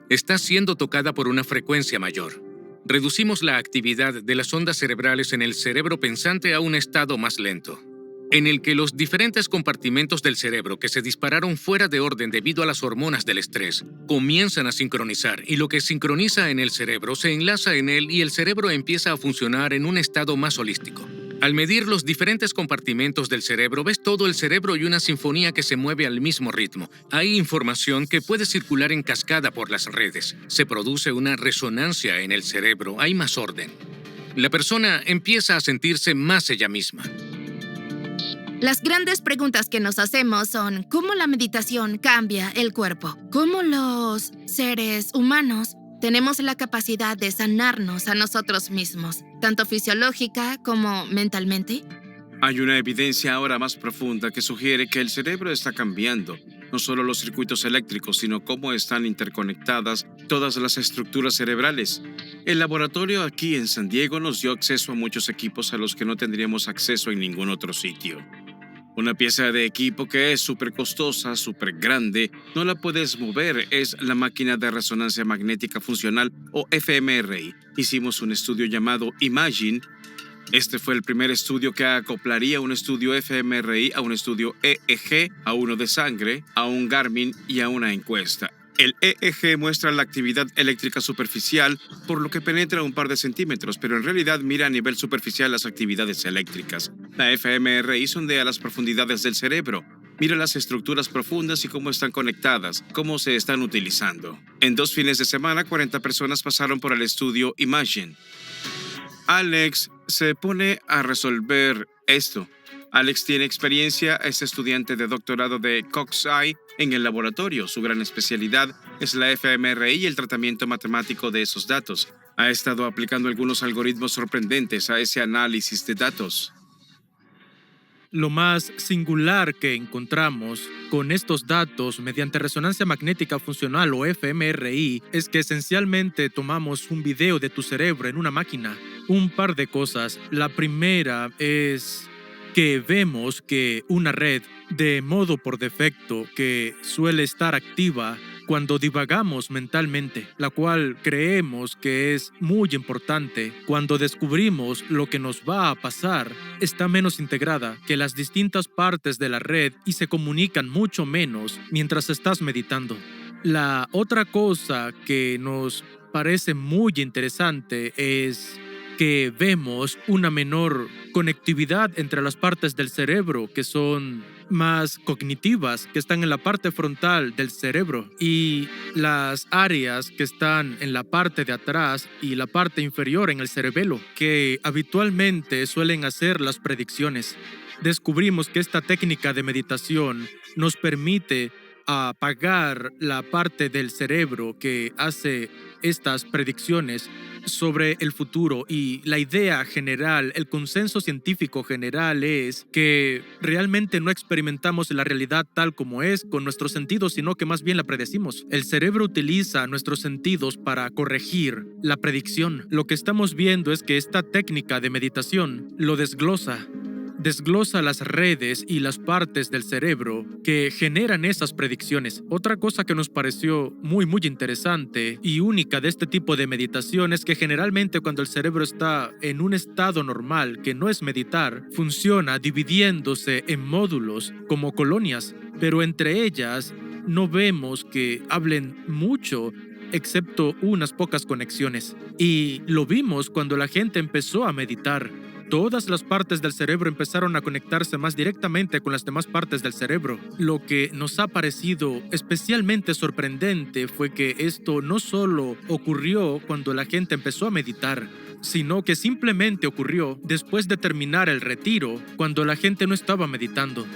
está siendo tocada por una frecuencia mayor. Reducimos la actividad de las ondas cerebrales en el cerebro pensante a un estado más lento, en el que los diferentes compartimentos del cerebro que se dispararon fuera de orden debido a las hormonas del estrés comienzan a sincronizar, y lo que sincroniza en el cerebro se enlaza en él y el cerebro empieza a funcionar en un estado más holístico. Al medir los diferentes compartimentos del cerebro, ves todo el cerebro y una sinfonía que se mueve al mismo ritmo. Hay información que puede circular en cascada por las redes. Se produce una resonancia en el cerebro, hay más orden. La persona empieza a sentirse más ella misma. Las grandes preguntas que nos hacemos son ¿cómo la meditación cambia el cuerpo? ¿Cómo los seres humanos tenemos la capacidad de sanarnos a nosotros mismos, tanto fisiológica como mentalmente? Hay una evidencia ahora más profunda que sugiere que el cerebro está cambiando. No solo los circuitos eléctricos, sino cómo están interconectadas todas las estructuras cerebrales. El laboratorio aquí en San Diego nos dio acceso a muchos equipos a los que no tendríamos acceso en ningún otro sitio. Una pieza de equipo que es súper costosa, súper grande, no la puedes mover, es la máquina de resonancia magnética funcional o fMRI. Hicimos un estudio llamado Imagine. Este fue el primer estudio que acoplaría un estudio fMRI a un estudio EEG, a uno de sangre, a un Garmin y a una encuesta. El EEG muestra la actividad eléctrica superficial, por lo que penetra un par de centímetros, pero en realidad mira a nivel superficial las actividades eléctricas. La fMRI sondea las profundidades del cerebro, mira las estructuras profundas y cómo están conectadas, cómo se están utilizando. En 2 fines de semana, 40 personas pasaron por el estudio Imagine. Alex se pone a resolver esto. Alex tiene experiencia, es estudiante de doctorado de Coxsackie en el laboratorio. Su gran especialidad es la fMRI y el tratamiento matemático de esos datos. ha estado aplicando algunos algoritmos sorprendentes a ese análisis de datos. Lo más singular que encontramos con estos datos mediante resonancia magnética funcional o fMRI es que esencialmente tomamos un video de tu cerebro en una máquina. Un par de cosas. La primera es que vemos que una red de modo por defecto que suele estar activa cuando divagamos mentalmente, la cual creemos que es muy importante cuando descubrimos lo que nos va a pasar, está menos integrada que las distintas partes de la red y se comunican mucho menos mientras estás meditando. La otra cosa que nos parece muy interesante es que vemos una menor conectividad entre las partes del cerebro que son más cognitivas, que están en la parte frontal del cerebro, y las áreas que están en la parte de atrás y la parte inferior en el cerebelo, que habitualmente suelen hacer las predicciones. Descubrimos que esta técnica de meditación nos permite apagar la parte del cerebro que hace estas predicciones sobre el futuro, y la idea general, el consenso científico general es que realmente no experimentamos la realidad tal como es con nuestros sentidos, sino que más bien la predecimos. El cerebro utiliza nuestros sentidos para corregir la predicción. Lo que estamos viendo es que esta técnica de meditación lo desglosa las redes y las partes del cerebro que generan esas predicciones. Otra cosa que nos pareció muy interesante y única de este tipo de meditación es que generalmente cuando el cerebro está en un estado normal, que no es meditar, funciona dividiéndose en módulos como colonias, pero entre ellas no vemos que hablen mucho, excepto unas pocas conexiones. Y lo vimos cuando la gente empezó a meditar. Todas las partes del cerebro empezaron a conectarse más directamente con las demás partes del cerebro. Lo que nos ha parecido especialmente sorprendente fue que esto no solo ocurrió cuando la gente empezó a meditar, sino que simplemente ocurrió después de terminar el retiro, cuando la gente no estaba meditando.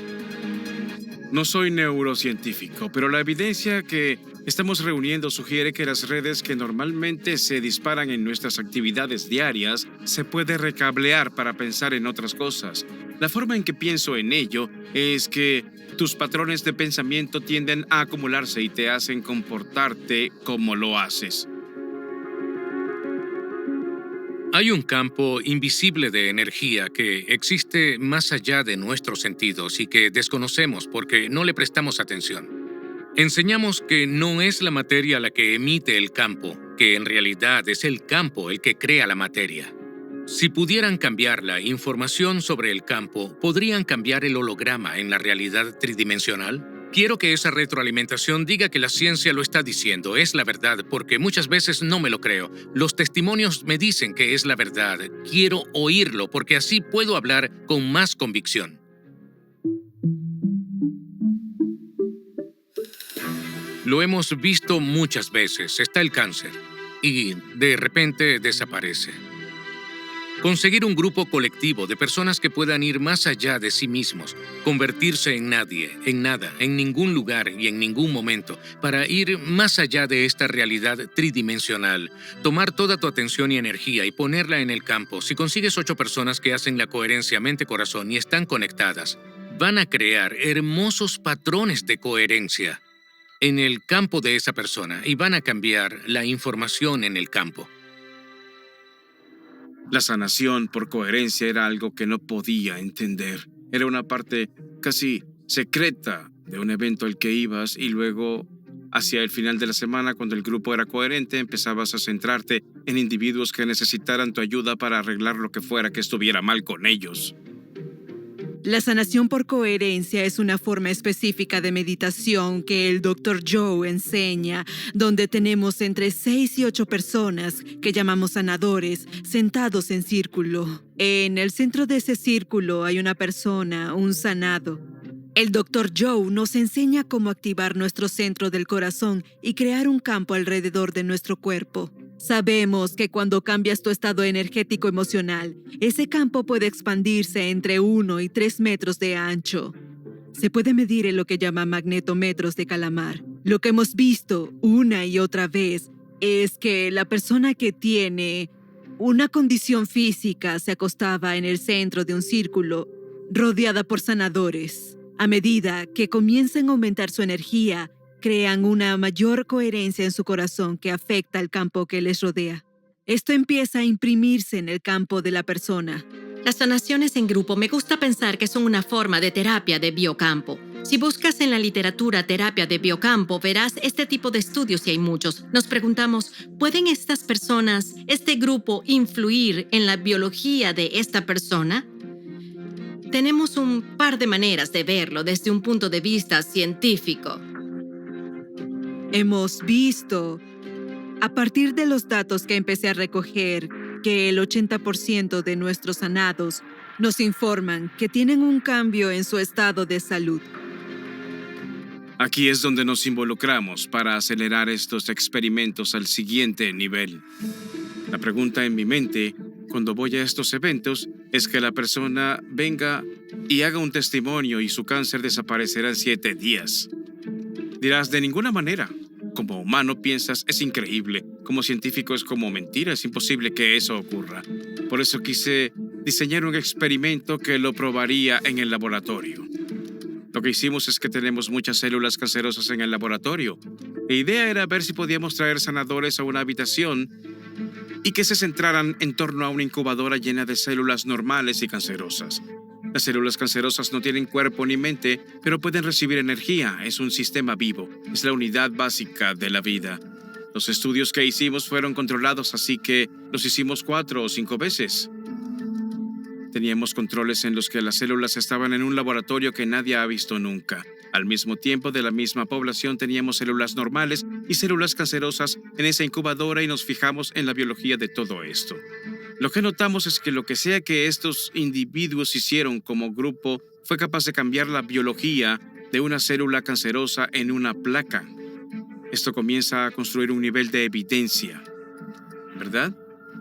No soy neurocientífico, pero la evidencia que estamos reuniendo sugiere que las redes que normalmente se disparan en nuestras actividades diarias se puede recablear para pensar en otras cosas. La forma en que pienso en ello es que tus patrones de pensamiento tienden a acumularse y te hacen comportarte como lo haces. Hay un campo invisible de energía que existe más allá de nuestros sentidos y que desconocemos porque no le prestamos atención. Enseñamos que no es la materia la que emite el campo, que en realidad es el campo el que crea la materia. Si pudieran cambiar la información sobre el campo, ¿podrían cambiar el holograma en la realidad tridimensional? Quiero que esa retroalimentación diga que la ciencia lo está diciendo, es la verdad, porque muchas veces no me lo creo. Los testimonios me dicen que es la verdad. Quiero oírlo porque así puedo hablar con más convicción. Lo hemos visto muchas veces. Está el cáncer y de repente desaparece. Conseguir un grupo colectivo de personas que puedan ir más allá de sí mismos, convertirse en nadie, en nada, en ningún lugar y en ningún momento, para ir más allá de esta realidad tridimensional, tomar toda tu atención y energía y ponerla en el campo. Si consigues 8 personas que hacen la coherencia mente-corazón y están conectadas, van a crear hermosos patrones de coherencia en el campo de esa persona y van a cambiar la información en el campo. La sanación por coherencia era algo que no podía entender. Era una parte casi secreta de un evento al que ibas y luego, hacia el final de la semana, cuando el grupo era coherente, empezabas a centrarte en individuos que necesitaran tu ayuda para arreglar lo que fuera que estuviera mal con ellos. La sanación por coherencia es una forma específica de meditación que el Dr. Joe enseña, donde tenemos entre 6 y 8 personas que llamamos sanadores sentados en círculo. En el centro de ese círculo hay una persona, un sanado. El Dr. Joe nos enseña cómo activar nuestro centro del corazón y crear un campo alrededor de nuestro cuerpo. Sabemos que cuando cambias tu estado energético emocional, ese campo puede expandirse entre 1 y 3 metros de ancho. Se puede medir en lo que llaman magnetometros de calamar. Lo que hemos visto una y otra vez es que la persona que tiene una condición física se acostaba en el centro de un círculo rodeada por sanadores. A medida que comienzan a aumentar su energía, crean una mayor coherencia en su corazón que afecta al campo que les rodea. Esto empieza a imprimirse en el campo de la persona. Las sanaciones en grupo me gusta pensar que son una forma de terapia de biocampo. Si buscas en la literatura terapia de biocampo, verás este tipo de estudios y hay muchos. Nos preguntamos, ¿pueden estas personas, este grupo, influir en la biología de esta persona? Tenemos un par de maneras de verlo desde un punto de vista científico. Hemos visto, a partir de los datos que empecé a recoger, que el 80% de nuestros sanados nos informan que tienen un cambio en su estado de salud. Aquí es donde nos involucramos para acelerar estos experimentos al siguiente nivel. La pregunta en mi mente, cuando voy a estos eventos, es que la persona venga y haga un testimonio y su cáncer desaparecerá en 7 días. Dirás, de ninguna manera. Como humano piensas, es increíble. Como científico es como mentira, es imposible que eso ocurra. Por eso quise diseñar un experimento que lo probaría en el laboratorio. Lo que hicimos es que tenemos muchas células cancerosas en el laboratorio. La idea era ver si podíamos traer sanadores a una habitación y que se centraran en torno a una incubadora llena de células normales y cancerosas. Las células cancerosas no tienen cuerpo ni mente, pero pueden recibir energía. Es un sistema vivo. Es la unidad básica de la vida. Los estudios que hicimos fueron controlados, así que los hicimos 4 o 5 veces. Teníamos controles en los que las células estaban en un laboratorio que nadie ha visto nunca. Al mismo tiempo, de la misma población teníamos células normales y células cancerosas en esa incubadora y nos fijamos en la biología de todo esto. Lo que notamos es que lo que sea que estos individuos hicieron como grupo fue capaz de cambiar la biología de una célula cancerosa en una placa. Esto comienza a construir un nivel de evidencia, ¿verdad?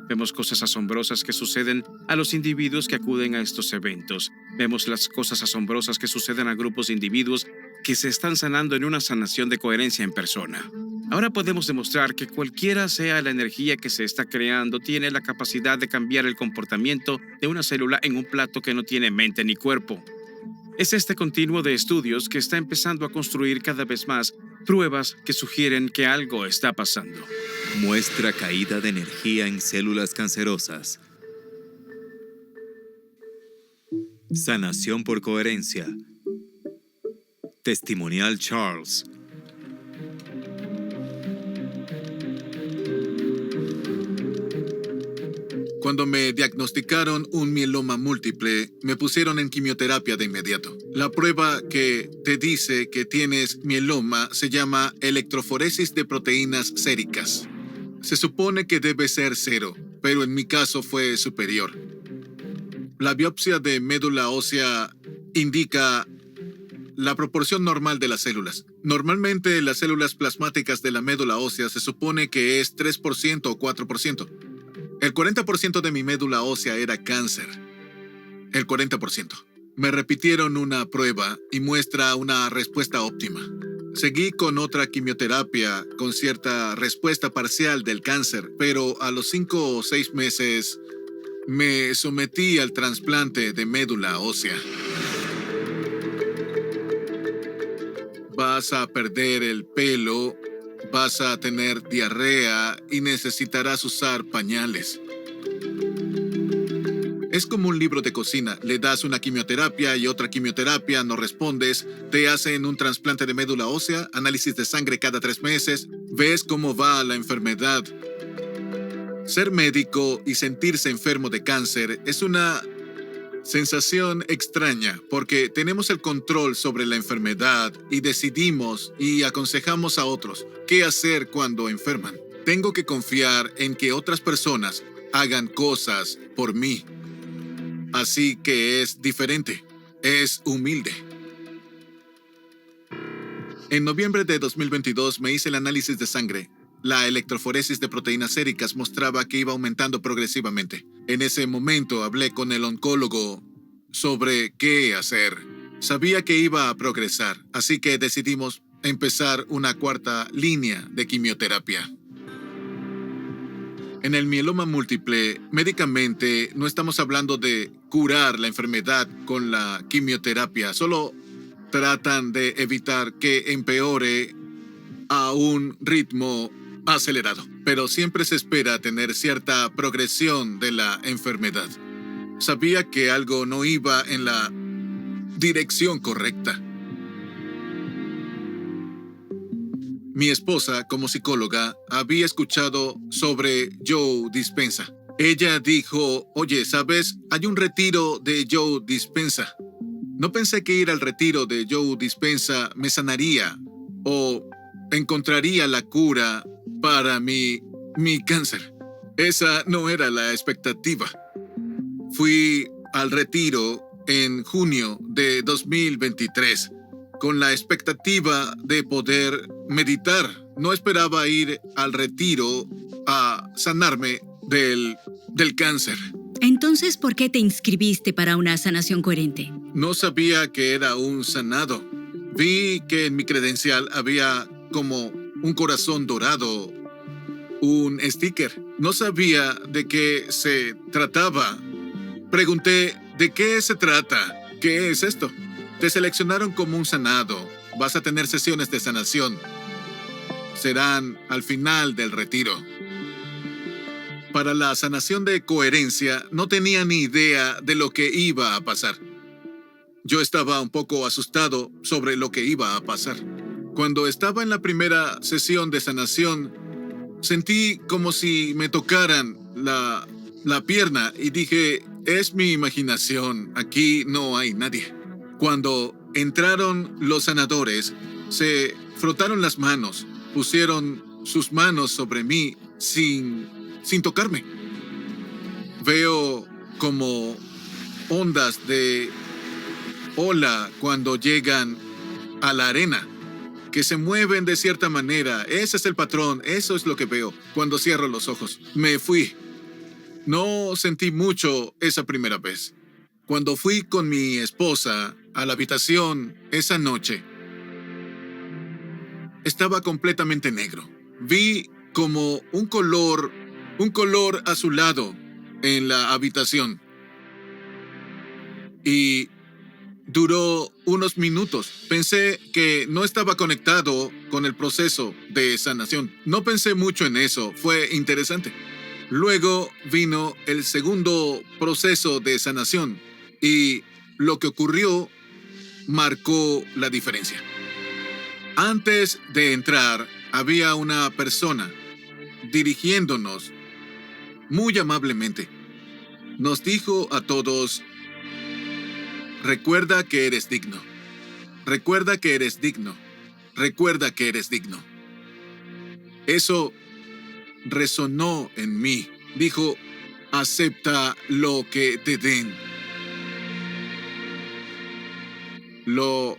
Vemos cosas asombrosas que suceden a los individuos que acuden a estos eventos. Vemos las cosas asombrosas que suceden a grupos de individuos que se están sanando en una sanación de coherencia en persona. Ahora podemos demostrar que cualquiera sea la energía que se está creando, tiene la capacidad de cambiar el comportamiento de una célula en un plato que no tiene mente ni cuerpo. Es este continuo de estudios que está empezando a construir cada vez más pruebas que sugieren que algo está pasando. Muestra caída de energía en células cancerosas. Sanación por coherencia. Testimonial Charles. Cuando me diagnosticaron un mieloma múltiple, me pusieron en quimioterapia de inmediato. La prueba que te dice que tienes mieloma se llama electroforesis de proteínas séricas. Se supone que debe ser 0, pero en mi caso fue superior. La biopsia de médula ósea indica la proporción normal de las células. Normalmente las células plasmáticas de la médula ósea se supone que es 3% o 4%. El 40% de mi médula ósea era cáncer. El 40%. Me repitieron una prueba y muestra una respuesta óptima. Seguí con otra quimioterapia con cierta respuesta parcial del cáncer, pero a los 5 o 6 meses me sometí al trasplante de médula ósea. Vas a perder el pelo, vas a tener diarrea y necesitarás usar pañales. Es como un libro de cocina. Le das una quimioterapia y otra quimioterapia, no respondes, te hacen un trasplante de médula ósea, análisis de sangre cada 3 meses, ves cómo va la enfermedad. Ser médico y sentirse enfermo de cáncer es una sensación extraña porque tenemos el control sobre la enfermedad y decidimos y aconsejamos a otros qué hacer cuando enferman. Tengo que confiar en que otras personas hagan cosas por mí. Así que es diferente, es humilde. En noviembre de 2022 me hice el análisis de sangre. La electroforesis de proteínas séricas mostraba que iba aumentando progresivamente. En ese momento hablé con el oncólogo sobre qué hacer. Sabía que iba a progresar, así que decidimos empezar una 4ª línea de quimioterapia. En el mieloma múltiple, médicamente, no estamos hablando de curar la enfermedad con la quimioterapia. Solo tratan de evitar que empeore a un ritmo acelerado. Pero siempre se espera tener cierta progresión de la enfermedad. Sabía que algo no iba en la dirección correcta. Mi esposa, como psicóloga, había escuchado sobre Joe Dispenza. Ella dijo, oye, ¿sabes? Hay un retiro de Joe Dispenza. No pensé que ir al retiro de Joe Dispenza me sanaría o encontraría la cura para mi cáncer. Esa no era la expectativa. Fui al retiro en junio de 2023. Con la expectativa de poder meditar. No esperaba ir al retiro a sanarme del cáncer. Entonces, ¿por qué te inscribiste para una sanación coherente? No sabía que era un sanado. Vi que en mi credencial había como un corazón dorado, un sticker. No sabía de qué se trataba. Pregunté, ¿de qué se trata? ¿Qué es esto? Te seleccionaron como un sanado. Vas a tener sesiones de sanación. Serán al final del retiro. Para la sanación de coherencia, no tenía ni idea de lo que iba a pasar. Yo estaba un poco asustado sobre lo que iba a pasar. Cuando estaba en la primera sesión de sanación, sentí como si me tocaran la pierna y dije, es mi imaginación, aquí no hay nadie. Cuando entraron los sanadores, se frotaron las manos, pusieron sus manos sobre mí sin tocarme. Veo como ondas de ola cuando llegan a la arena, que se mueven de cierta manera. Ese es el patrón, eso es lo que veo cuando cierro los ojos. Me fui. No sentí mucho esa primera vez. Cuando fui con mi esposa a la habitación esa noche, estaba completamente negro. Vi como un color azulado en la habitación. Y duró unos minutos. Pensé que no estaba conectado con el proceso de sanación. No pensé mucho en eso. Fue interesante. Luego vino el segundo proceso de sanación. Y lo que ocurrió marcó la diferencia. Antes de entrar, había una persona dirigiéndonos muy amablemente. Nos dijo a todos, recuerda que eres digno. Recuerda que eres digno. Recuerda que eres digno. Eso resonó en mí. Dijo, acepta lo que te den. Lo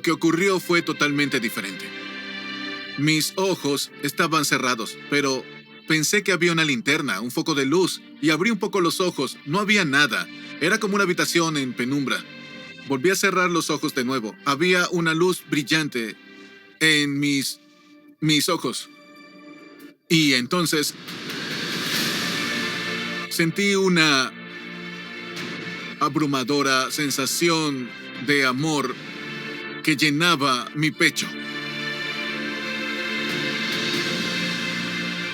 que ocurrió fue totalmente diferente. Mis ojos estaban cerrados, pero pensé que había una linterna, un foco de luz, y abrí un poco los ojos. No había nada. Era como una habitación en penumbra. Volví a cerrar los ojos de nuevo. Había una luz brillante en mis ojos. Y entonces sentí una abrumadora sensación de amor que llenaba mi pecho.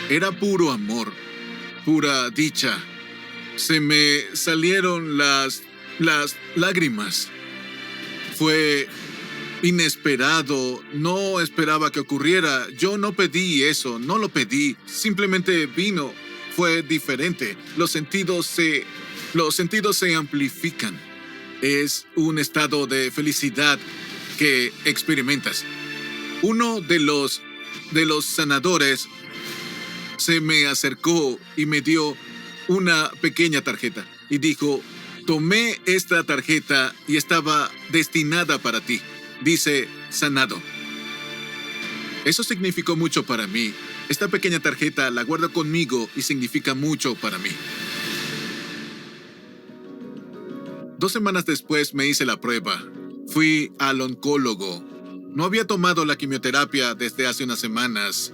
Era puro amor, pura dicha. Se me salieron las lágrimas. Fue inesperado, no esperaba que ocurriera. Yo no pedí eso, no lo pedí. Simplemente vino, fue diferente. Los sentidos se amplifican. Es un estado de felicidad que experimentas. Uno de los sanadores se me acercó y me dio una pequeña tarjeta y dijo, tomé esta tarjeta y estaba destinada para ti. Dice, sanado. Eso significó mucho para mí. Esta pequeña tarjeta la guardo conmigo y significa mucho para mí. 2 semanas después me hice la prueba. Fui al oncólogo. No había tomado la quimioterapia desde hace unas semanas.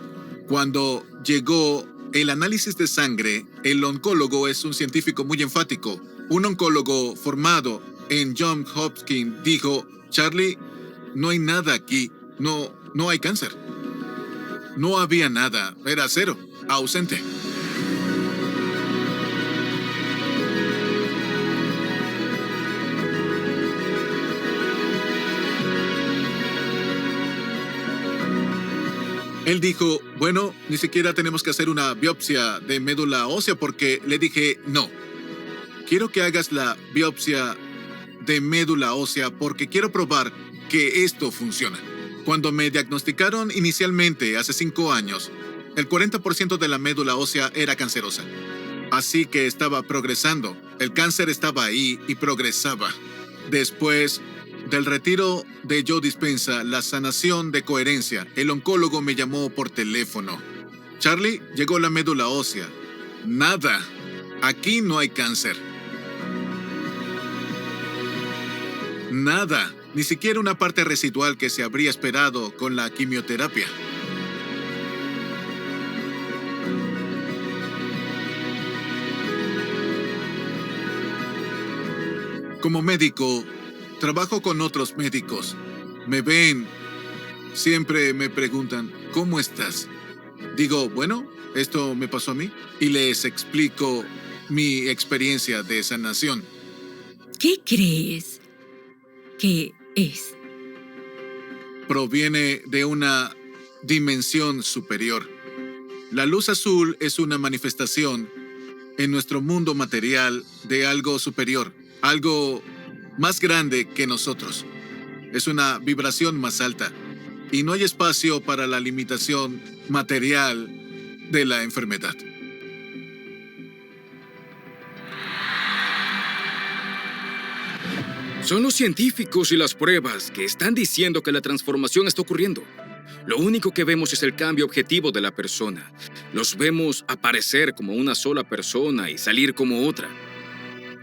Cuando llegó el análisis de sangre, el oncólogo es un científico muy enfático. Un oncólogo formado en Johns Hopkins dijo, Charlie, no hay nada aquí, no hay cáncer. No había nada, era cero, ausente. Él dijo, bueno, ni siquiera tenemos que hacer una biopsia de médula ósea porque le dije, no. Quiero que hagas la biopsia de médula ósea porque quiero probar que esto funciona. Cuando me diagnosticaron inicialmente hace 5 años, el 40% de la médula ósea era cancerosa. Así que estaba progresando. El cáncer estaba ahí y progresaba. Después del retiro de Joe Dispenza, la sanación de coherencia, el oncólogo me llamó por teléfono. Charlie, llegó la médula ósea. Nada. Aquí no hay cáncer. Nada. Ni siquiera una parte residual que se habría esperado con la quimioterapia. Como médico, trabajo con otros médicos. Me ven, siempre me preguntan, ¿cómo estás? Digo, bueno, esto me pasó a mí y les explico mi experiencia de sanación. ¿Qué crees que es? Proviene de una dimensión superior. La luz azul es una manifestación en nuestro mundo material de algo superior, algo más grande que nosotros. Es una vibración más alta y no hay espacio para la limitación material de la enfermedad. Son los científicos y las pruebas que están diciendo que la transformación está ocurriendo. Lo único que vemos es el cambio objetivo de la persona. Los vemos aparecer como una sola persona y salir como otra.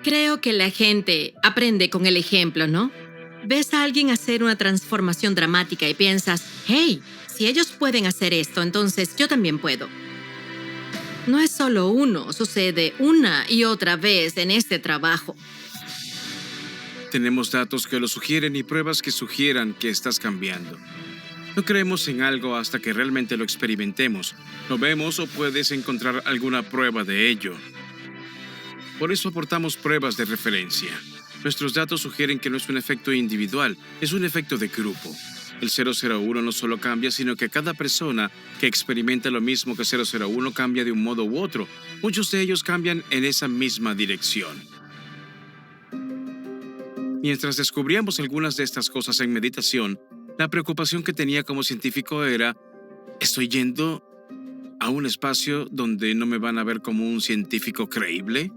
Creo que la gente aprende con el ejemplo, ¿no? Ves a alguien hacer una transformación dramática y piensas, hey, si ellos pueden hacer esto, entonces yo también puedo. No es solo uno, sucede una y otra vez en este trabajo. Tenemos datos que lo sugieren y pruebas que sugieran que estás cambiando. No creemos en algo hasta que realmente lo experimentemos. Lo vemos o puedes encontrar alguna prueba de ello. Por eso aportamos pruebas de referencia. Nuestros datos sugieren que no es un efecto individual, es un efecto de grupo. El 001 no solo cambia, sino que cada persona que experimenta lo mismo que 001 cambia de un modo u otro. Muchos de ellos cambian en esa misma dirección. Mientras descubríamos algunas de estas cosas en meditación, la preocupación que tenía como científico era, ¿estoy yendo a un espacio donde no me van a ver como un científico creíble?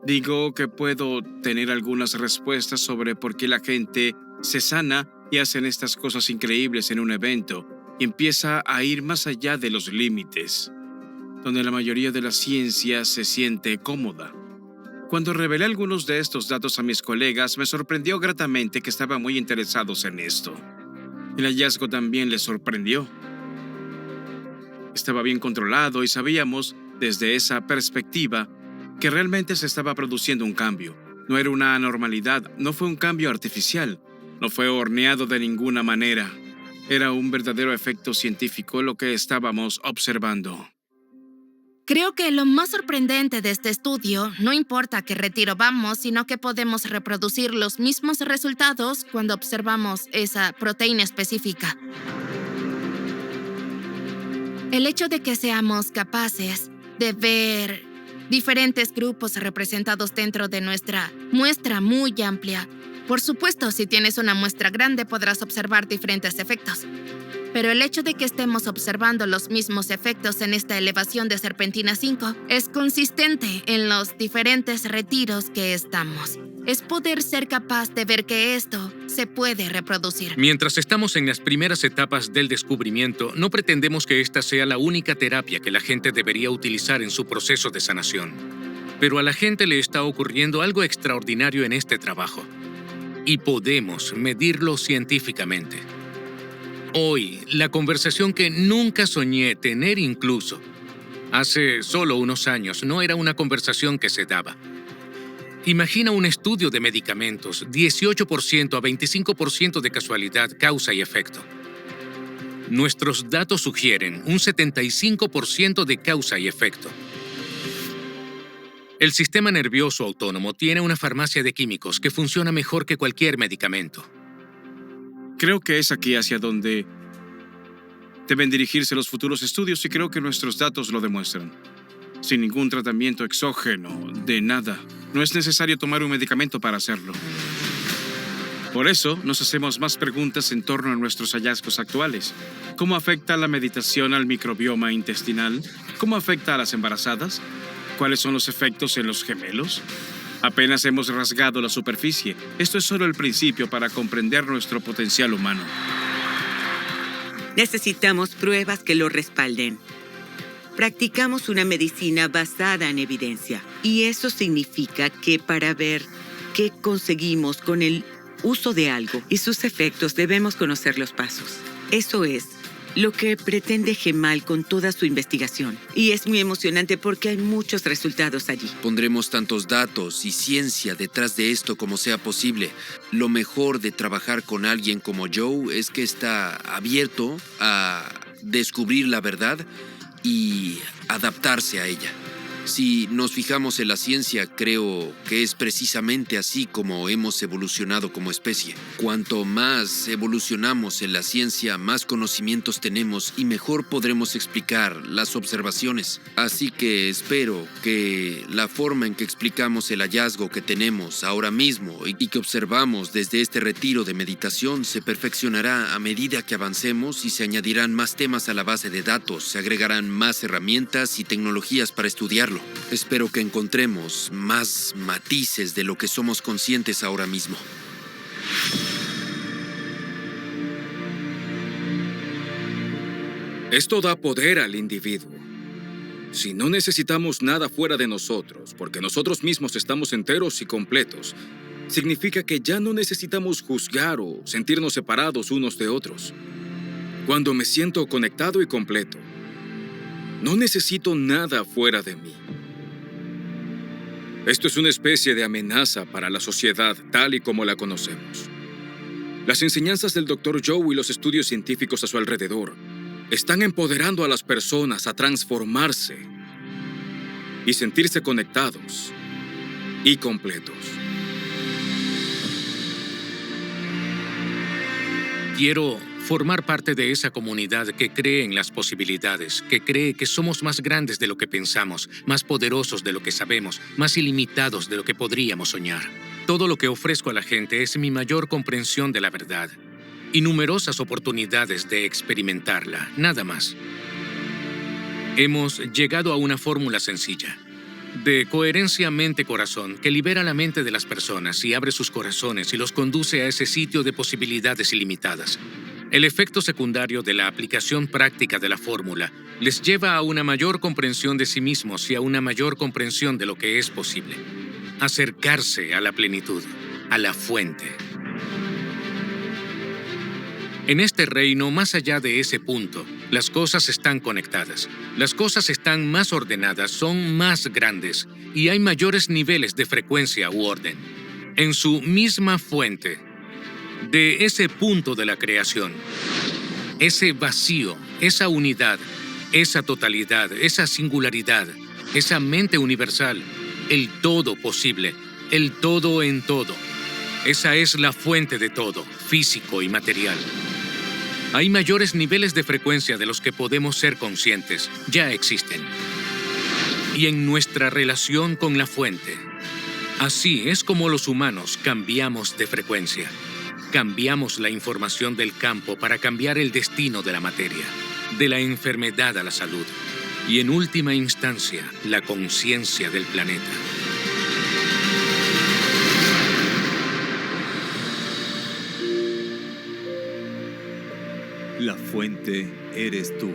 Digo que puedo tener algunas respuestas sobre por qué la gente se sana y hacen estas cosas increíbles en un evento y empieza a ir más allá de los límites, donde la mayoría de la ciencia se siente cómoda. Cuando revelé algunos de estos datos a mis colegas, me sorprendió gratamente que estaban muy interesados en esto. El hallazgo también les sorprendió. Estaba bien controlado y sabíamos, desde esa perspectiva, que realmente se estaba produciendo un cambio. No era una anormalidad, no fue un cambio artificial, no fue horneado de ninguna manera. Era un verdadero efecto científico lo que estábamos observando. Creo que lo más sorprendente de este estudio no importa a qué retiro vamos, sino que podemos reproducir los mismos resultados cuando observamos esa proteína específica. El hecho de que seamos capaces de ver diferentes grupos representados dentro de nuestra muestra muy amplia. Por supuesto, si tienes una muestra grande podrás observar diferentes efectos. Pero el hecho de que estemos observando los mismos efectos en esta elevación de serpentina 5 es consistente en los diferentes retiros que estamos. Es poder ser capaz de ver que esto se puede reproducir. Mientras estamos en las primeras etapas del descubrimiento, no pretendemos que esta sea la única terapia que la gente debería utilizar en su proceso de sanación. Pero a la gente le está ocurriendo algo extraordinario en este trabajo. Y podemos medirlo científicamente. Hoy, la conversación que nunca soñé tener incluso, hace solo unos años, no era una conversación que se daba. Imagina un estudio de medicamentos, 18% a 25% de casualidad, causa y efecto. Nuestros datos sugieren un 75% de causa y efecto. El sistema nervioso autónomo tiene una farmacia de químicos que funciona mejor que cualquier medicamento. Creo que es aquí hacia donde deben dirigirse los futuros estudios y creo que nuestros datos lo demuestran. Sin ningún tratamiento exógeno, de nada. No es necesario tomar un medicamento para hacerlo. Por eso, nos hacemos más preguntas en torno a nuestros hallazgos actuales. ¿Cómo afecta la meditación al microbioma intestinal? ¿Cómo afecta a las embarazadas? ¿Cuáles son los efectos en los gemelos? Apenas hemos rasgado la superficie. Esto es solo el principio para comprender nuestro potencial humano. Necesitamos pruebas que lo respalden. Practicamos una medicina basada en evidencia. Y eso significa que para ver qué conseguimos con el uso de algo y sus efectos debemos conocer los pasos. Eso es lo que pretende Gemal con toda su investigación. Y es muy emocionante porque hay muchos resultados allí. Pondremos tantos datos y ciencia detrás de esto como sea posible. Lo mejor de trabajar con alguien como Joe es que está abierto a descubrir la verdad y adaptarse a ella. Si nos fijamos en la ciencia, creo que es precisamente así como hemos evolucionado como especie. Cuanto más evolucionamos en la ciencia, más conocimientos tenemos y mejor podremos explicar las observaciones. Así que espero que la forma en que explicamos el hallazgo que tenemos ahora mismo y que observamos desde este retiro de meditación se perfeccionará a medida que avancemos y se añadirán más temas a la base de datos, se agregarán más herramientas y tecnologías para estudiarlo. Espero que encontremos más matices de lo que somos conscientes ahora mismo. Esto da poder al individuo. Si no necesitamos nada fuera de nosotros, porque nosotros mismos estamos enteros y completos, significa que ya no necesitamos juzgar o sentirnos separados unos de otros. Cuando me siento conectado y completo, no necesito nada fuera de mí. Esto es una especie de amenaza para la sociedad tal y como la conocemos. Las enseñanzas del Dr. Joe y los estudios científicos a su alrededor están empoderando a las personas a transformarse y sentirse conectados y completos. Quiero formar parte de esa comunidad que cree en las posibilidades, que cree que somos más grandes de lo que pensamos, más poderosos de lo que sabemos, más ilimitados de lo que podríamos soñar. Todo lo que ofrezco a la gente es mi mayor comprensión de la verdad y numerosas oportunidades de experimentarla, nada más. Hemos llegado a una fórmula sencilla, de coherencia mente-corazón, que libera la mente de las personas y abre sus corazones y los conduce a ese sitio de posibilidades ilimitadas. El efecto secundario de la aplicación práctica de la fórmula les lleva a una mayor comprensión de sí mismos y a una mayor comprensión de lo que es posible. Acercarse a la plenitud, a la fuente. En este reino, más allá de ese punto, las cosas están conectadas. Las cosas están más ordenadas, son más grandes y hay mayores niveles de frecuencia u orden. En su misma fuente, de ese punto de la creación, ese vacío, esa unidad, esa totalidad, esa singularidad, esa mente universal, el todo posible, el todo en todo. Esa es la fuente de todo, físico y material. Hay mayores niveles de frecuencia de los que podemos ser conscientes, ya existen. Y en nuestra relación con la fuente, así es como los humanos cambiamos de frecuencia. Cambiamos la información del campo para cambiar el destino de la materia, de la enfermedad a la salud y, en última instancia, la conciencia del planeta. La fuente eres tú.